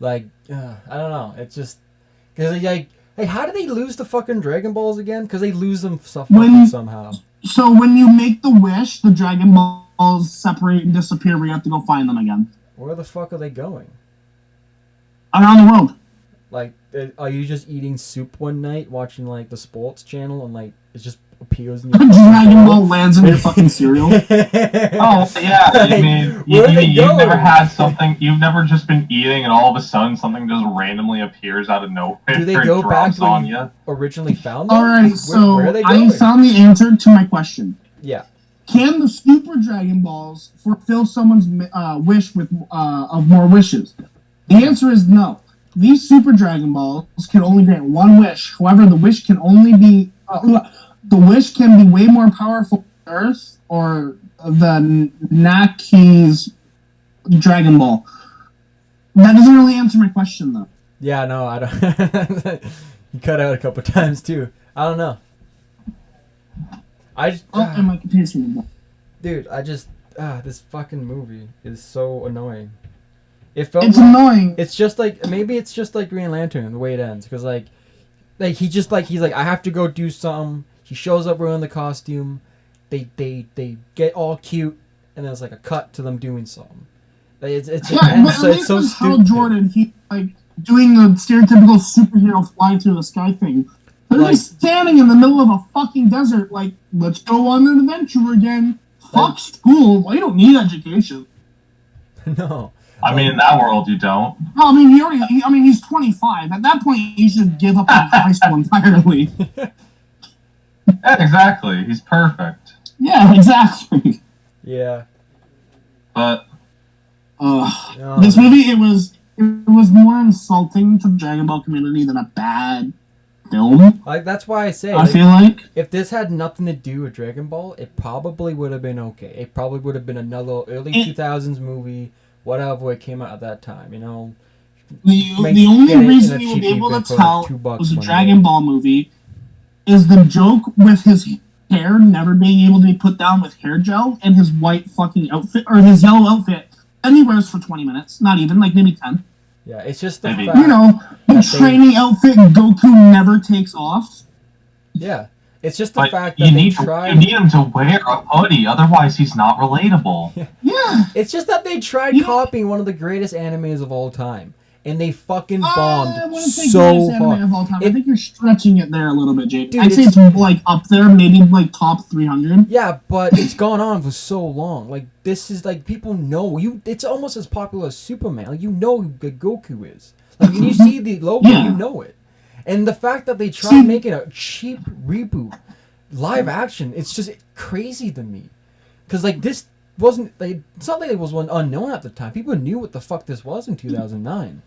Like, I don't know. It's just because like how do they lose the fucking Dragon Balls again? Because they lose them somehow. So when you make the wish, the Dragon Balls separate and disappear. We have to go find them again. Where the fuck are they going? Around the world. Like, are you just eating soup one night, watching, like, the sports channel, and, like, it just appears in your Dragon Ball lands in your fucking cereal? Oh, yeah. I mean, you've never had something, you've never just been eating, and all of a sudden something just randomly appears out of nowhere. Do they go back to where you originally found them? Alright, so where are they going? I found the answer to my question. Yeah. Can the Super Dragon Balls fulfill someone's wish with of more wishes? The answer is no. These Super Dragon Balls can only grant one wish. However, the wish can only be way more powerful than Earth or the Naki's Dragon Ball. That doesn't really answer my question, though. Yeah, no, I don't. You cut out a couple times too. I don't know. Dude, this fucking movie is so annoying. It's annoying. It's just like maybe it's just like Green Lantern the way it ends because like he's like I have to go do something. He shows up wearing the costume. They get all cute and then it's like a cut to them doing something. It's so stupid. Hal Jordan, he like doing the stereotypical superhero flying through the sky thing. They're like standing in the middle of a fucking desert. Like, let's go on an adventure again. Fuck school. Well, you don't need education. No. I mean, in that world, you don't. No, I mean, he's 25. At that point, he should give up on high school entirely. Yeah, exactly. He's perfect. Yeah, exactly. Yeah. But this movie, it was more insulting to the Dragon Ball community than a bad film. Like, that's why I say, I feel like if this had nothing to do with Dragon Ball, it probably would have been okay. It probably would have been another early 2000s movie. Whatever it came out at that time, you know. The only reason you would be able to tell it was a Dragon Ball movie is the joke with his hair never being able to be put down with hair gel and his white fucking outfit, or his yellow outfit, and he wears for 20 minutes, not even, like maybe 10. Yeah, it's just the fact, you know, the training outfit Goku never takes off. Yeah. It's just the fact that you they need him to wear a hoodie, otherwise he's not relatable. Yeah. It's just that they tried copying one of the greatest animes of all time, and they fucking bombed so hard. Of all time. I think you're stretching it there a little bit, Jake. Dude, I'd say it's like up there, maybe like top 300. Yeah, but it's gone on for so long. Like, this is like, people know you. It's almost as popular as Superman. Like, you know who Goku is. Like, when you see the logo, you know it. And the fact that they tried making a cheap reboot, live action, it's just crazy to me. Because, like, this wasn't, like, it's not like it was one unknown at the time. People knew what the fuck this was in 2009.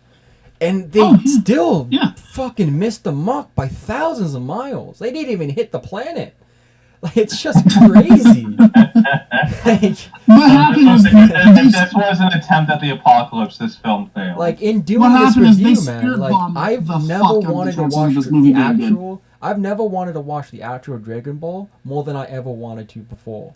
And they still fucking missed the mark by thousands of miles. They didn't even hit the planet. Like, it's just crazy. What happened was if this was an attempt at the apocalypse, this film failed. Like, in doing this review, man, like, I've never wanted to watch the actual. I've never wanted to watch the actual Dragon Ball more than I ever wanted to before.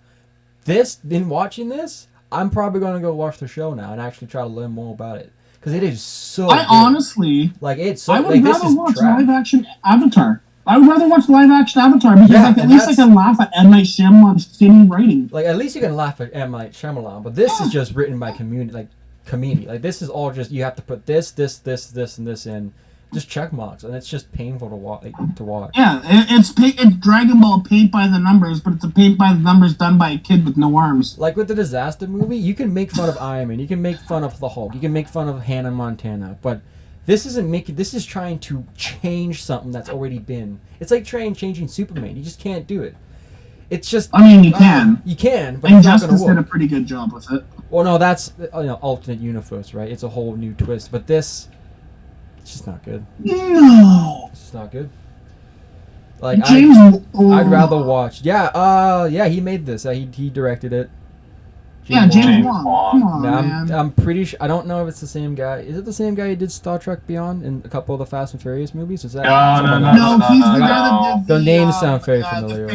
In watching this, I'm probably gonna go watch the show now and actually try to learn more about it, because it is so. Honestly, like, it's so. I would like, rather watch live action Avatar. I would rather watch live action Avatar because at least I can laugh at M. Night Shyamalan's shitty writing. Like, at least you can laugh at M. Night Shyamalan, but this is just written by community. Like, this is all just, you have to put this, and this in, just check marks, and it's just painful to watch. Yeah, it's Dragon Ball paint by the numbers, but it's a paint by the numbers done by a kid with no arms. Like with the disaster movie, you can make fun of Iron Man, you can make fun of the Hulk, you can make fun of Hannah Montana, but this is trying to change something that's already been. It's like changing Superman. You just can't do it. It's just. I mean, you can. You can, but Injustice did a pretty good job with it. Well, no, that's alternate universe, right? It's a whole new twist. But this, it's just not good. No. It's just not good. Like, James. I'd rather watch. Yeah. He made this. He directed it. James Wan. Come on, man. I'm pretty sure. I don't know if it's the same guy. Is it the same guy who did Star Trek Beyond and a couple of the Fast and Furious movies? Is that? No, he's the guy that did the names sound very familiar.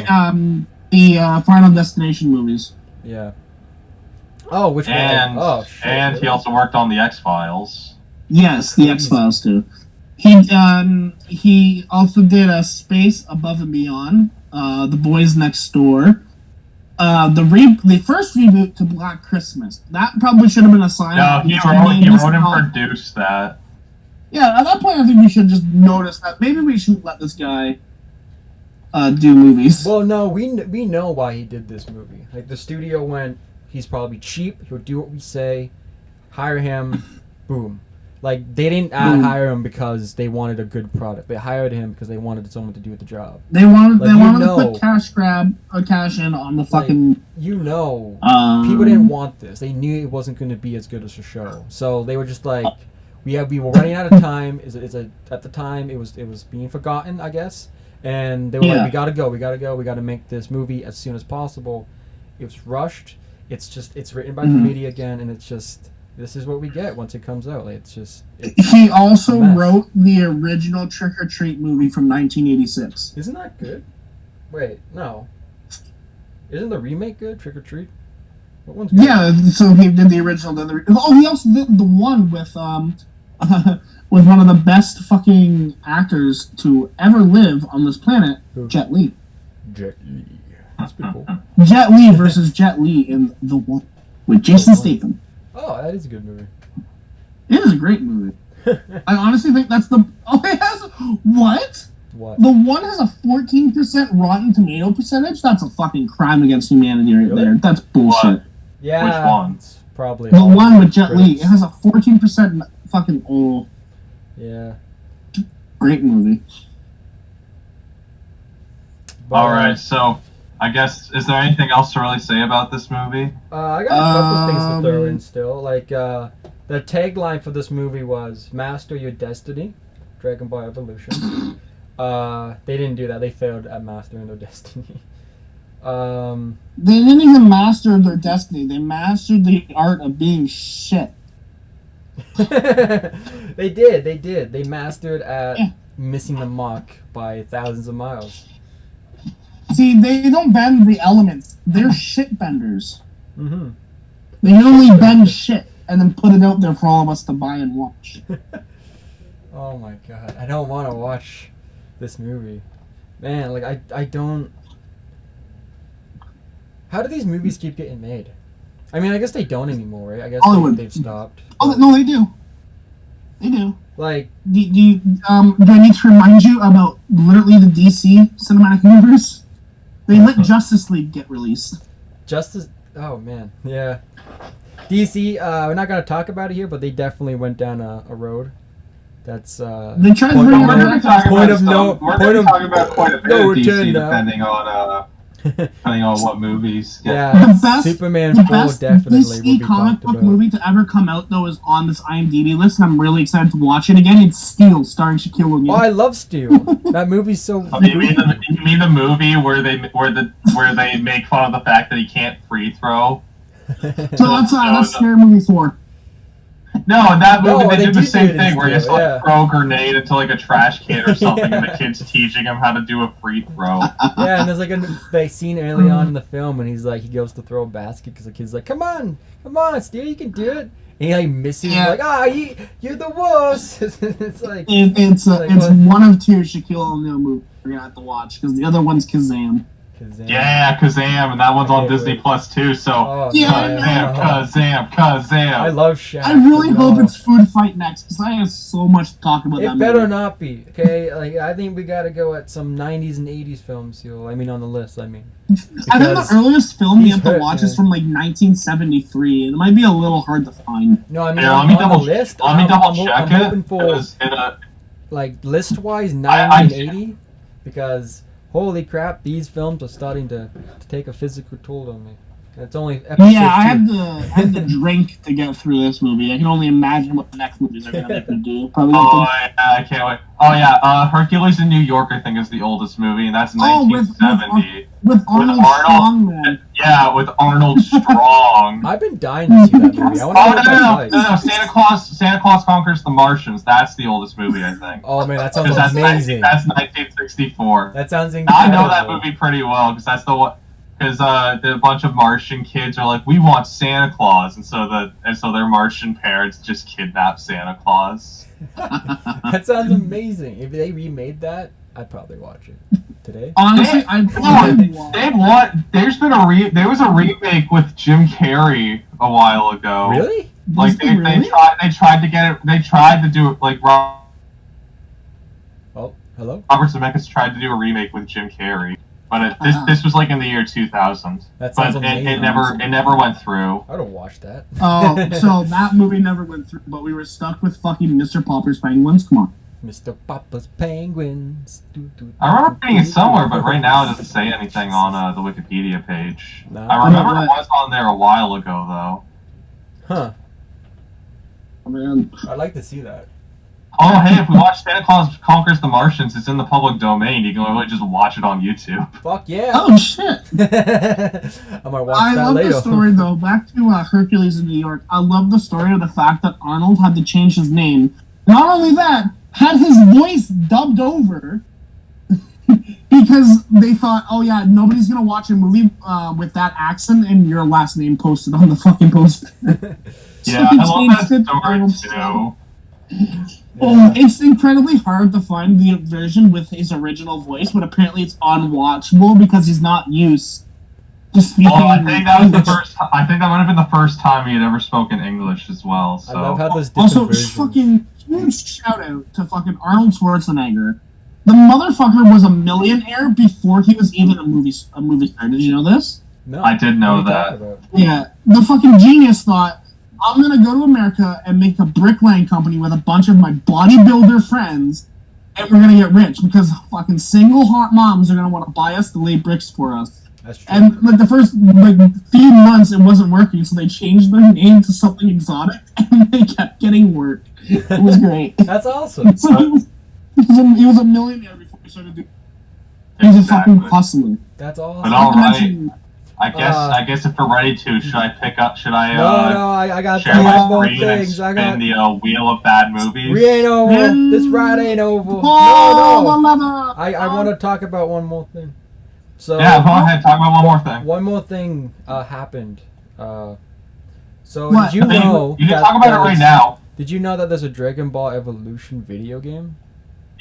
The Final Destination movies. Yeah. Oh, which one? Oh, shit. And he also worked on the X-Files. Yes, the X-Files too. He also did Space Above and Beyond, The Boys Next Door. The first reboot to Black Christmas. That probably should have been a sign. No, he wrote and produced that. Yeah, at that point I think we should just notice that maybe we shouldn't let this guy do movies. Well, no, we know why he did this movie. Like, the studio went, he's probably cheap, he'll do what we say, hire him, boom. Like, they didn't hire him because they wanted a good product. They hired him because they wanted someone to do the job. They wanted to put cash in on the fucking. People didn't want this. They knew it wasn't going to be as good as a show. So they were just like, we were running out of time. At the time it was being forgotten, I guess. And they were like, we gotta go. We gotta make this movie as soon as possible. It was rushed. It's written by committee again, and it's just. This is what we get once it comes out. Like, he also wrote the original Trick or Treat movie from 1986. Isn't that good? Wait, no. Isn't the remake good? Trick or Treat? What one's good? Yeah, so he did the original. He also did the one with with one of the best fucking actors to ever live on this planet, Jet Li. Jet Li. That's pretty cool. Jet Li versus Jet Li in The One with Jason Statham. Oh, that is a good movie. It is a great movie. I honestly think that's the... Oh, it has... What? What? The One has a 14% Rotten Tomato percentage? That's a fucking crime against humanity right there. That's bullshit. What? Yeah. Which one? Probably. The One with Jet Li. It has a 14% fucking... Oh. Yeah. Great movie. Alright, so... I guess, is there anything else to really say about this movie? I got a couple of things to throw in still. Like, the tagline for this movie was, Master Your Destiny, Dragonball Evolution. They didn't do that. They failed at mastering their destiny. They didn't even master their destiny. They mastered the art of being shit. They did. They mastered at missing the mark by thousands of miles. See, they don't bend the elements. They're shit benders. Mm-hmm. They only bend shit and then put it out there for all of us to buy and watch. Oh my god. I don't want to watch this movie. Man, like I don't. How do these movies keep getting made? I mean, I guess they don't anymore, right? I guess they've stopped. Oh no, they do. They do. Like, do I need to remind you about literally the DC cinematic universe? They let Justice League get released. Oh man, yeah. DC. We're not gonna talk about it here, but they definitely went down a road. That's they tried to we're bring going to talk about quite a bit no of DC return now. depending on what movies get. Yeah, the best Superman 4 definitely will be DC comic talked book about. movie to ever come out though is on this IMDb list, and I'm really excited to watch it again. It's Steel, starring Shaquille O'Neal. Oh, I love Steel. That movie's so. Oh, you mean the movie where they make fun of the fact that he can't free throw? So that's Scary Movie 4. No, in that movie they did the did same do it in thing where he has Steel, to throw a grenade into like a trash can or something, and the kid's teaching him how to do a free throw. Yeah, and there's like a scene early on in the film, and he's like, he goes to throw a basket because the kid's like, come on, Steel, you can do it. And he like misses, like, you're the worst. It's like it's one of two Shaquille O'Neal movies we're gonna have to watch because the other one's Kazam. Yeah, Kazam, and that one's on Disney Plus too. So Kazam. I love Shaq. I really hope it's Food Fight next because I have so much to talk about. It better not be, okay? Like, I think we gotta go at some 90s and 80s films. On the list. I think the earliest film you have to watch is from like 1973, and it might be a little hard to find. No, I mean on the list. Let me double check it. I'm hoping for like list-wise 90 and 80 because. Holy crap, these films are starting to take a physical toll on me. It's only episode 2. I had to drink to get through this movie. I can only imagine what the next movies are going to make me do. I can't wait. Oh, yeah, Hercules in New York, I think, is the oldest movie, and that's 1970. With Arnold Strong, man. Yeah, with Arnold Strong. I've been dying to see that movie. No, Santa Claus Conquers the Martians. That's the oldest movie, I think. Oh, man, that sounds amazing. That's 1964. That sounds incredible. I know that movie pretty well, because that's the one... Because the bunch of Martian kids are like, we want Santa Claus, and so their Martian parents just kidnap Santa Claus. That sounds amazing. If they remade that, I'd probably watch it today. Honestly, there was a remake with Jim Carrey a while ago. Really? Like they tried to get it. They tried to do it like Oh, hello. Robert Zemeckis tried to do a remake with Jim Carrey. But this was like in the year 2000. That sounds amazing. It never went through. I don't watch that. Oh, so that movie never went through, but we were stuck with fucking Mr. Popper's Penguins. Come on. Mr. Popper's Penguins. I remember reading it somewhere, but right now it doesn't say anything on the Wikipedia page. No. I remember it was on there a while ago, though. Huh. Oh, man. I'd like to see that. Oh, hey, if we watch Santa Claus Conquers the Martians, it's in the public domain. You can literally just watch it on YouTube. Fuck yeah. Oh, shit. I might watch that later. I love the story, though. Back to Hercules in New York. I love the story of the fact that Arnold had to change his name. Not only that, had his voice dubbed over because they thought, oh, yeah, nobody's going to watch a movie with that accent and your last name posted on the fucking poster. Yeah, I love that story, too. Well, it's incredibly hard to find the version with his original voice, but apparently it's unwatchable because he's not used to speaking I think that was the first. I think that might have been the first time he had ever spoken English as well. So. I love how those different also, versions. fucking huge shout out to fucking Arnold Schwarzenegger. The motherfucker was a millionaire before he was even a movie star. Did you know this? No, I did know that. Yeah, the fucking genius thought, I'm gonna go to America and make a bricklaying company with a bunch of my bodybuilder friends, and we're gonna get rich because fucking single hot moms are gonna want to buy us to lay bricks for us. That's true. And like the first few months, it wasn't working, so they changed their name to something exotic, and they kept getting work. It was great. That's awesome. So he was a millionaire before he started doing. He was a fucking hustler. That's awesome. But all right. I guess if we're ready to, should I pick up? Should I? No, I got share my more screen things. and spin the wheel of bad movies. We ain't over. This ride ain't over. No. I want to talk about one more thing. So yeah, go ahead. Talk about one more thing. One more thing happened. So what? did you know? You can talk about it right now. Did you know that there's a Dragon Ball Evolution video game?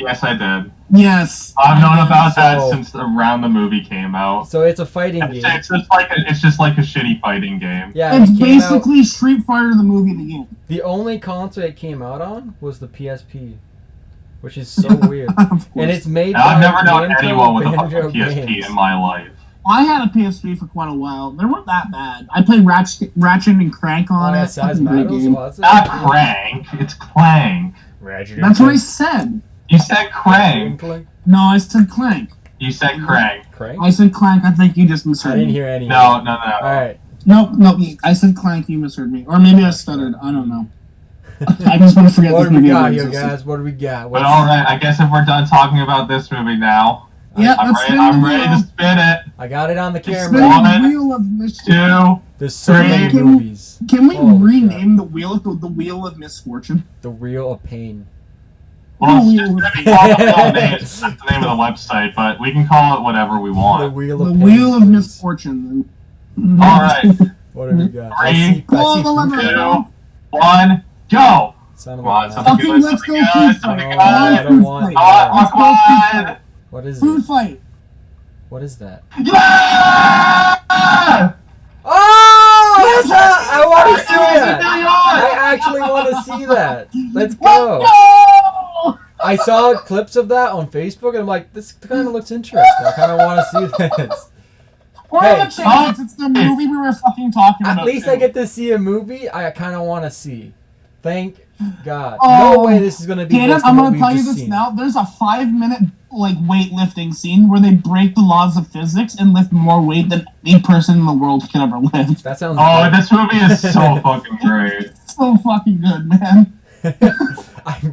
Yes, I did. Yes. I've known about that since around the movie came out. So it's a fighting game. It's just like a shitty fighting game. Yeah, it's basically Street Fighter the movie, the game. The only console it came out on was the PSP, which is so weird. And it's made. I've never known anyone with a fucking PSP in my life. I had a PSP for quite a while. They weren't that bad. I played Ratchet and Crank on it. Size battles. It's not Crank. It's Clank. That's what I said. You said Crank. No, I said Clank. You said Crank. I said Clank. I think you just misheard me. I didn't hear any. No. All right. Nope. I said Clank. You misheard me, or maybe I stuttered. I don't know. I just want to forget this movie. What do we got here, guys? What do we got? But all right, I guess if we're done talking about this movie now. Yeah, I'm ready to spin it. I got it on the camera. One, two, there's so many movies. Can we rename the Wheel of Misfortune? The Wheel of Pain. Well, it's just that's the name of the website, but we can call it whatever we want. The Wheel of Misfortune. All right. What have we got? 3, 2, 1, go! Come on, something good. Let's go Food fight. I don't want. What is Food it? fight. What is that? Yeah! Oh! I want to see that! I actually want to see that. Let's go. I saw clips of that on Facebook, and I'm like, this kind of looks interesting. I kind of want to see this. It's the movie we were fucking talking about. At least I get to see a movie I kind of want to see. Thank God. No way this is going to be worse I'm than what going to we've tell you just this seen. now. There's a 5-minute weightlifting scene where they break the laws of physics and lift more weight than any person in the world could ever lift. That sounds good. This movie is so fucking great. It's so fucking good, man.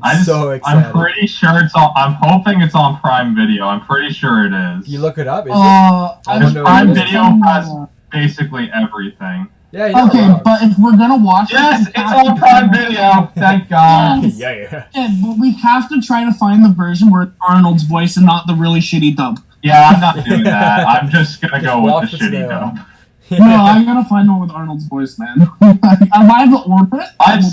I'm so excited. I'm pretty sure it's on. I'm hoping it's on Prime Video. I'm pretty sure it is. You look it up. Is it? Prime Video has basically everything. Yeah. Okay, but if we're gonna watch it, it's on Prime Video. Thank God. Yeah. But we have to try to find the version where it's Arnold's voice and not the really shitty dub. Yeah, I'm not doing that. I'm just gonna go with the shitty dub. No, I'm gonna find one with Arnold's voice, man. I have the order. I've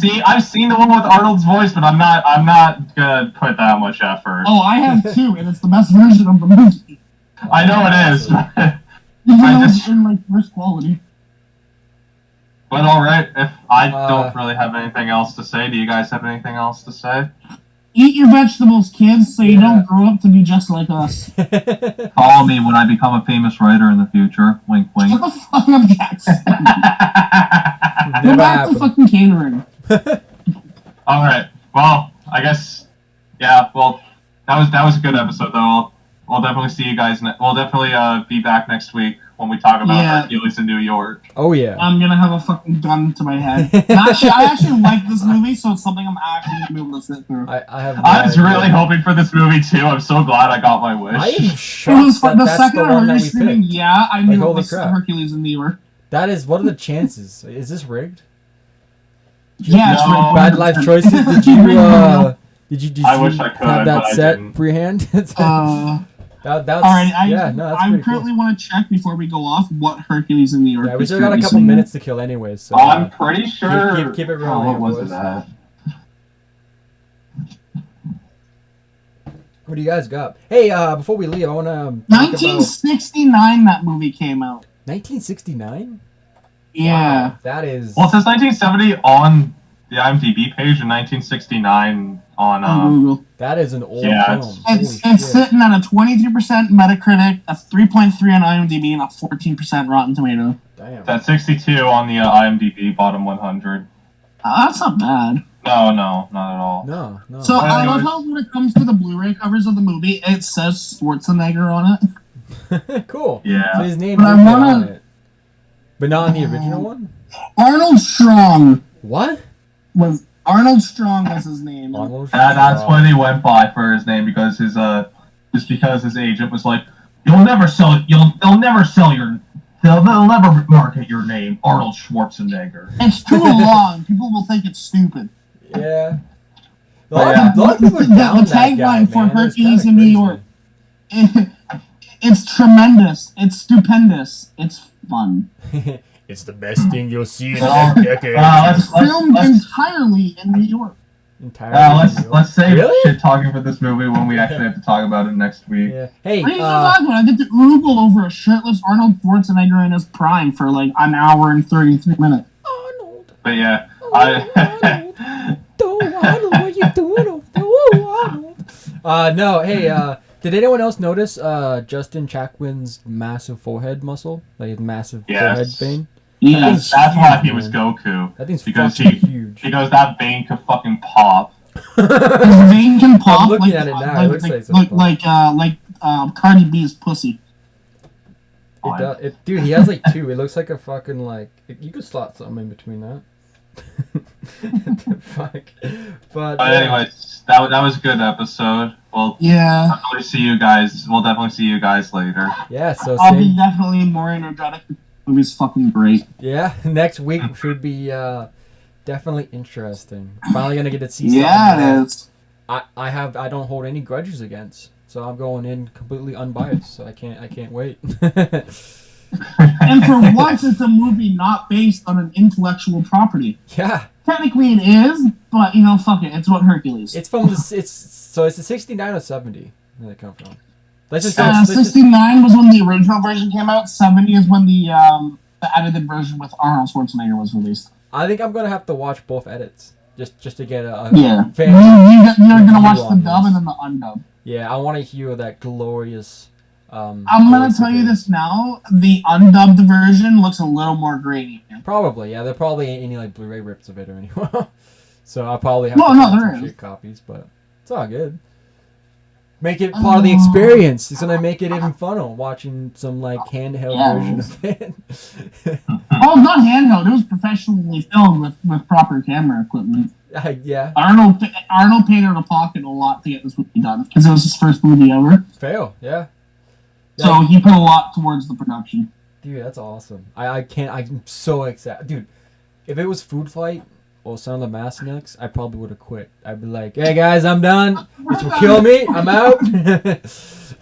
seen the one with Arnold's voice, but I'm not gonna put that much effort. Oh, I have too, and it's the best version of the movie. I know it is. Even though it's in first quality. But alright, if I don't really have anything else to say, do you guys have anything else to say? Eat your vegetables, kids, so you don't grow up to be just like us. Follow me when I become a famous writer in the future. Wink, wink. Shut the fuck up, Jackson. Go back to fucking catering. Alright, well, I guess, yeah, well, that was a good episode, though. We'll definitely see you guys, we'll definitely be back next week when we talk about Hercules in New York. Oh, yeah. I'm gonna have a fucking gun to my head. I actually like this movie, so it's something I'm actually gonna be able to sit through. I was really hoping for this movie, too. I'm so glad I got my wish. I am shocked that's the one that we picked. Yeah, I knew it was Hercules in New York. That is, what are the chances? Is this rigged? Yeah, it's rigged. Bad life choices? Did you I wish I could, have that but set I didn't. pre-hand? Alright, I currently want to check before we go off what Hercules in New York. Yeah, we still got a couple minutes to kill anyways. So, I'm pretty sure. Keep it rolling. What was it at? What do you guys got? Hey, before we leave, I want to 1969 that movie came out. 1969? Yeah. Wow, that is... Well, it says 1970 on the IMDb page and 1969 on Google. That is an old film. It's sitting at a 23% Metacritic, a 3.3 on IMDb, and a 14% Rotten Tomato. Damn. That's 62 on the IMDb bottom 100. That's not bad. No, not at all. No. So I love how when it comes to the Blu-ray covers of the movie, it says Schwarzenegger on it. Cool. Yeah. So his name is on it. But not on the original one? Arnold Strong. What? Arnold Strong was his name. That's what he went by for his name because his agent was like, they'll never market your name, Arnold Schwarzenegger. It's too long. People will think it's stupid. Yeah. The tagline for Hercules in New York. It's tremendous. It's stupendous. It's fun. It's the best thing you'll see in a decade. Filmed entirely in New York. entirely. Let's save shit talking for this movie when we actually have to talk about it next week. Yeah. Hey, what are you talking about? I get to oogle over a shirtless Arnold Schwarzenegger in his prime for like an hour and 33 minutes. Arnold. But yeah, Arnold, what you doing? Arnold. No, hey, did anyone else notice Justin Chakwan's massive forehead muscle? Like his massive forehead vein? Yes, that's why he was Goku. That thing's because huge. Because that vein could fucking pop. His vein can pop. I'm looking at it now. It looks like Cardi B's pussy. It does. Dude, he has like two. It looks like a fucking like. You could slot something in between that. Fuck. But anyways, that was a good episode. Well, yeah. We'll definitely see you guys later. Yeah. So I'll be definitely more energetic. The movie's fucking great. Yeah. Next week should be definitely interesting. Finally gonna get to see. Yeah, it is. I don't hold any grudges against. So I'm going in completely unbiased. So I can't wait. And for once, it's a movie not based on an intellectual property. Yeah. Technically, it is, but fuck it. It's what Hercules. It's from the it's a 69 or 70. Where did it come from? 69 was when the original version came out. 70 is when the edited version with Arnold Schwarzenegger was released. I think I'm gonna have to watch both edits just to get a fair. You're gonna watch the dub and then the undub. Yeah, I want to hear that glorious. I'm gonna tell you this now. The undubbed version looks a little more grainy. Probably, yeah. There probably ain't any like Blu-ray rips of it or anything. So I'll probably have to buy some shit copies, but it's all good. Make it part of the experience. It's gonna make it even funner watching some like handheld version of it. Oh, not handheld. It was professionally filmed with proper camera equipment. Yeah. Arnold paid out of pocket a lot to get this movie done because it was his first movie ever. Fail, yeah. So he put a lot towards the production. Dude, that's awesome. I'm so excited. Dude, if it was Food Fight or Son of the Massacre, I probably would have quit. I'd be like, hey guys, I'm done. This will kill me. I'm out.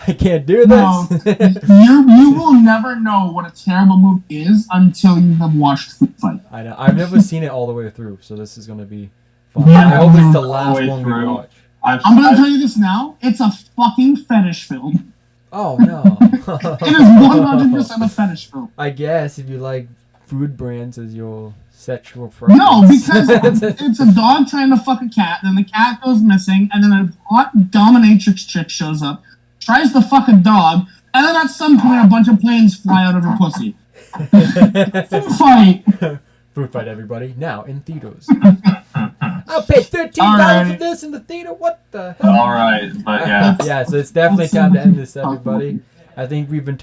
I can't do this. No, you will never know what a terrible movie is until you have watched Food Fight. I know. I've never seen it all the way through, so this is going to be fun. I hope it's the last one we watch. I'm going to tell you this now. It's a fucking fetish film. Oh, no. It is 100% a fetish film. I guess if you like food brands as your sexual preference. No, because it's a dog trying to fuck a cat, then the cat goes missing, and then a hot dominatrix chick shows up, tries to fuck a dog, and then at some point a bunch of planes fly out of her pussy. Food Fight. Food Fight, everybody. Now in theaters. I'll pay $13 for this in the theater. What the hell? All right, but yeah. Yeah, so it's definitely time to end this, everybody. I think we haven't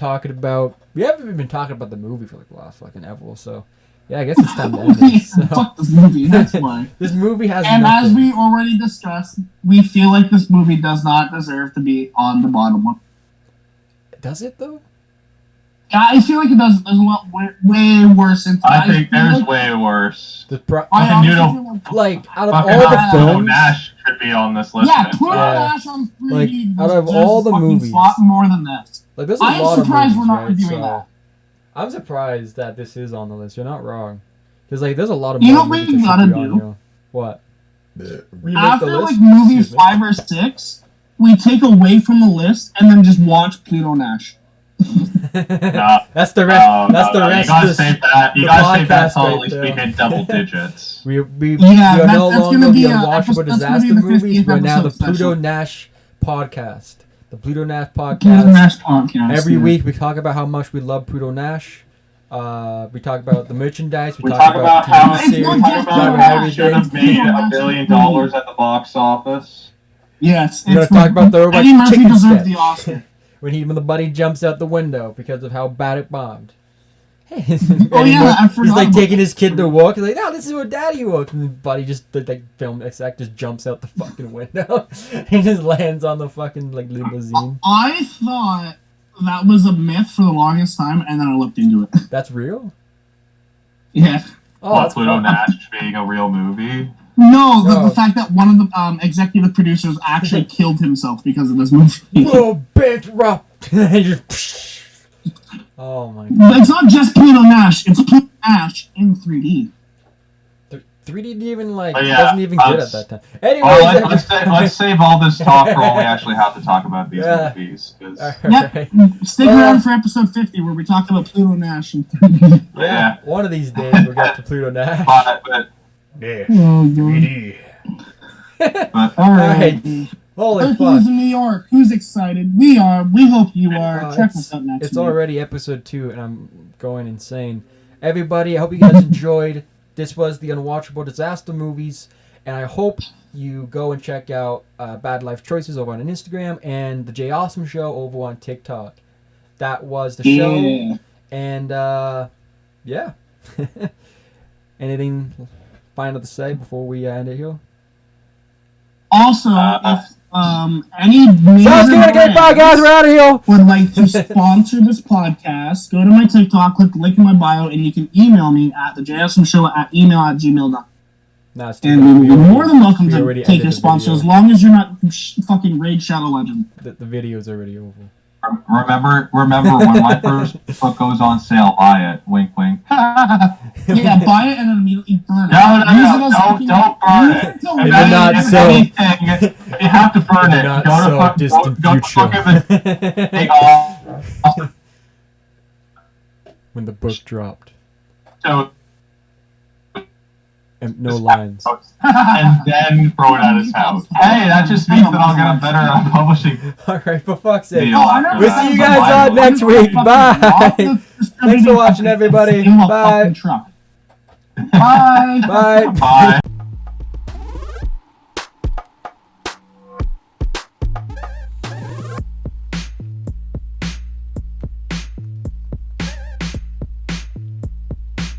even been talking about the movie for like the last fucking ever, so yeah, I guess it's time to end this. So. Fuck this movie, that's why. This movie has And nothing. as we already discussed, we feel like this movie does not deserve to be on the bottom one. Does it, though? Yeah, I feel like it does. There's a lot way worse. I think there's way worse. Out of all the films, Nash could be on this list. Yeah, Pluto Nash on 3D. Out of all the movies, a lot more than this. Like there's a lot of movies, surprised we're not right? reviewing that. I'm surprised that this is on the list. You're not wrong, because like there's a lot of movies. You know what we gotta do? What? After like movie 5 or 6, we take away from the list and then just watch Pluto Nash. That's the rest. That's the rest. You gotta save that. You gotta save that so at least we hit double digits. We are no longer the Unwatchable Disaster Movies. We're now the Pluto Nash Podcast. The Pluto Nash Podcast. Every week we talk about how much we love Pluto Nash. We talk about the merchandise. We talk about how TV series. We talk about how it should have made $1 billion at the box office. Yes. We're gonna talk about the Eddie Murphy chicken deserves sketch. the Oscar. When the buddy jumps out the window because of how bad it bombed. I forgot. He's like taking his kid to work. He's like, "No, this is where Daddy works." And the buddy just film exec just jumps out the fucking window. He just lands on the fucking like limousine. I thought that was a myth for the longest time, and then I looked into it. That's real? Yeah. Oh, Pluto Nash being a real movie? No, the fact that one of the executive producers actually killed himself because of this movie. Bro, bankrupt. Oh my god. It's not just Pluto Nash, it's Pluto Nash in 3D. 3D didn't even like But yeah, wasn't even good at that time. Anyways, well, let's save all this talk for when we actually have to talk about these movies. Yep. Stick around for episode 50 where we talk about Pluto Nash and 3D. Yeah, one of these days we'll get to Pluto Nash. But Yeah. Oh, God. but All right. Holy Who's fuck. in New York? Who's excited? We are. We hope you are. Check us out next It's week. already episode 2 and I'm going insane. Everybody, I hope you guys enjoyed. This was the Unwatchable Disaster Movies, and I hope you go and check out Bad Life Choices over on Instagram and the J Awesome Show over on TikTok. That was the show, and yeah. Anything final to say before we end it here? Also, if any Sounds good. Okay, bye guys. We're out of here. would like to sponsor this podcast, go to my TikTok, click the link in my bio, and you can email me at thejsmshow@gmail.com. Nah, And you're more than welcome we to already take ended a the sponsor video. as long as you're not fucking Raid Shadow Legend. The video's already over. remember when my first book goes on sale, buy it. Wink, wink. Yeah, buy it and then immediately burn it. Don't burn it. It did not If sell. anything, you have to burn It it. did not Go sell to distant go to future. take off. When the book dropped. So, And no lines. and then throw it at his house. Hey, that just means that I'll get a better publishing Alright, for fuck's sake. deal after We'll that. see you guys on next week. Bye. Thanks for watching, everybody. Bye. Bye. Bye. Bye.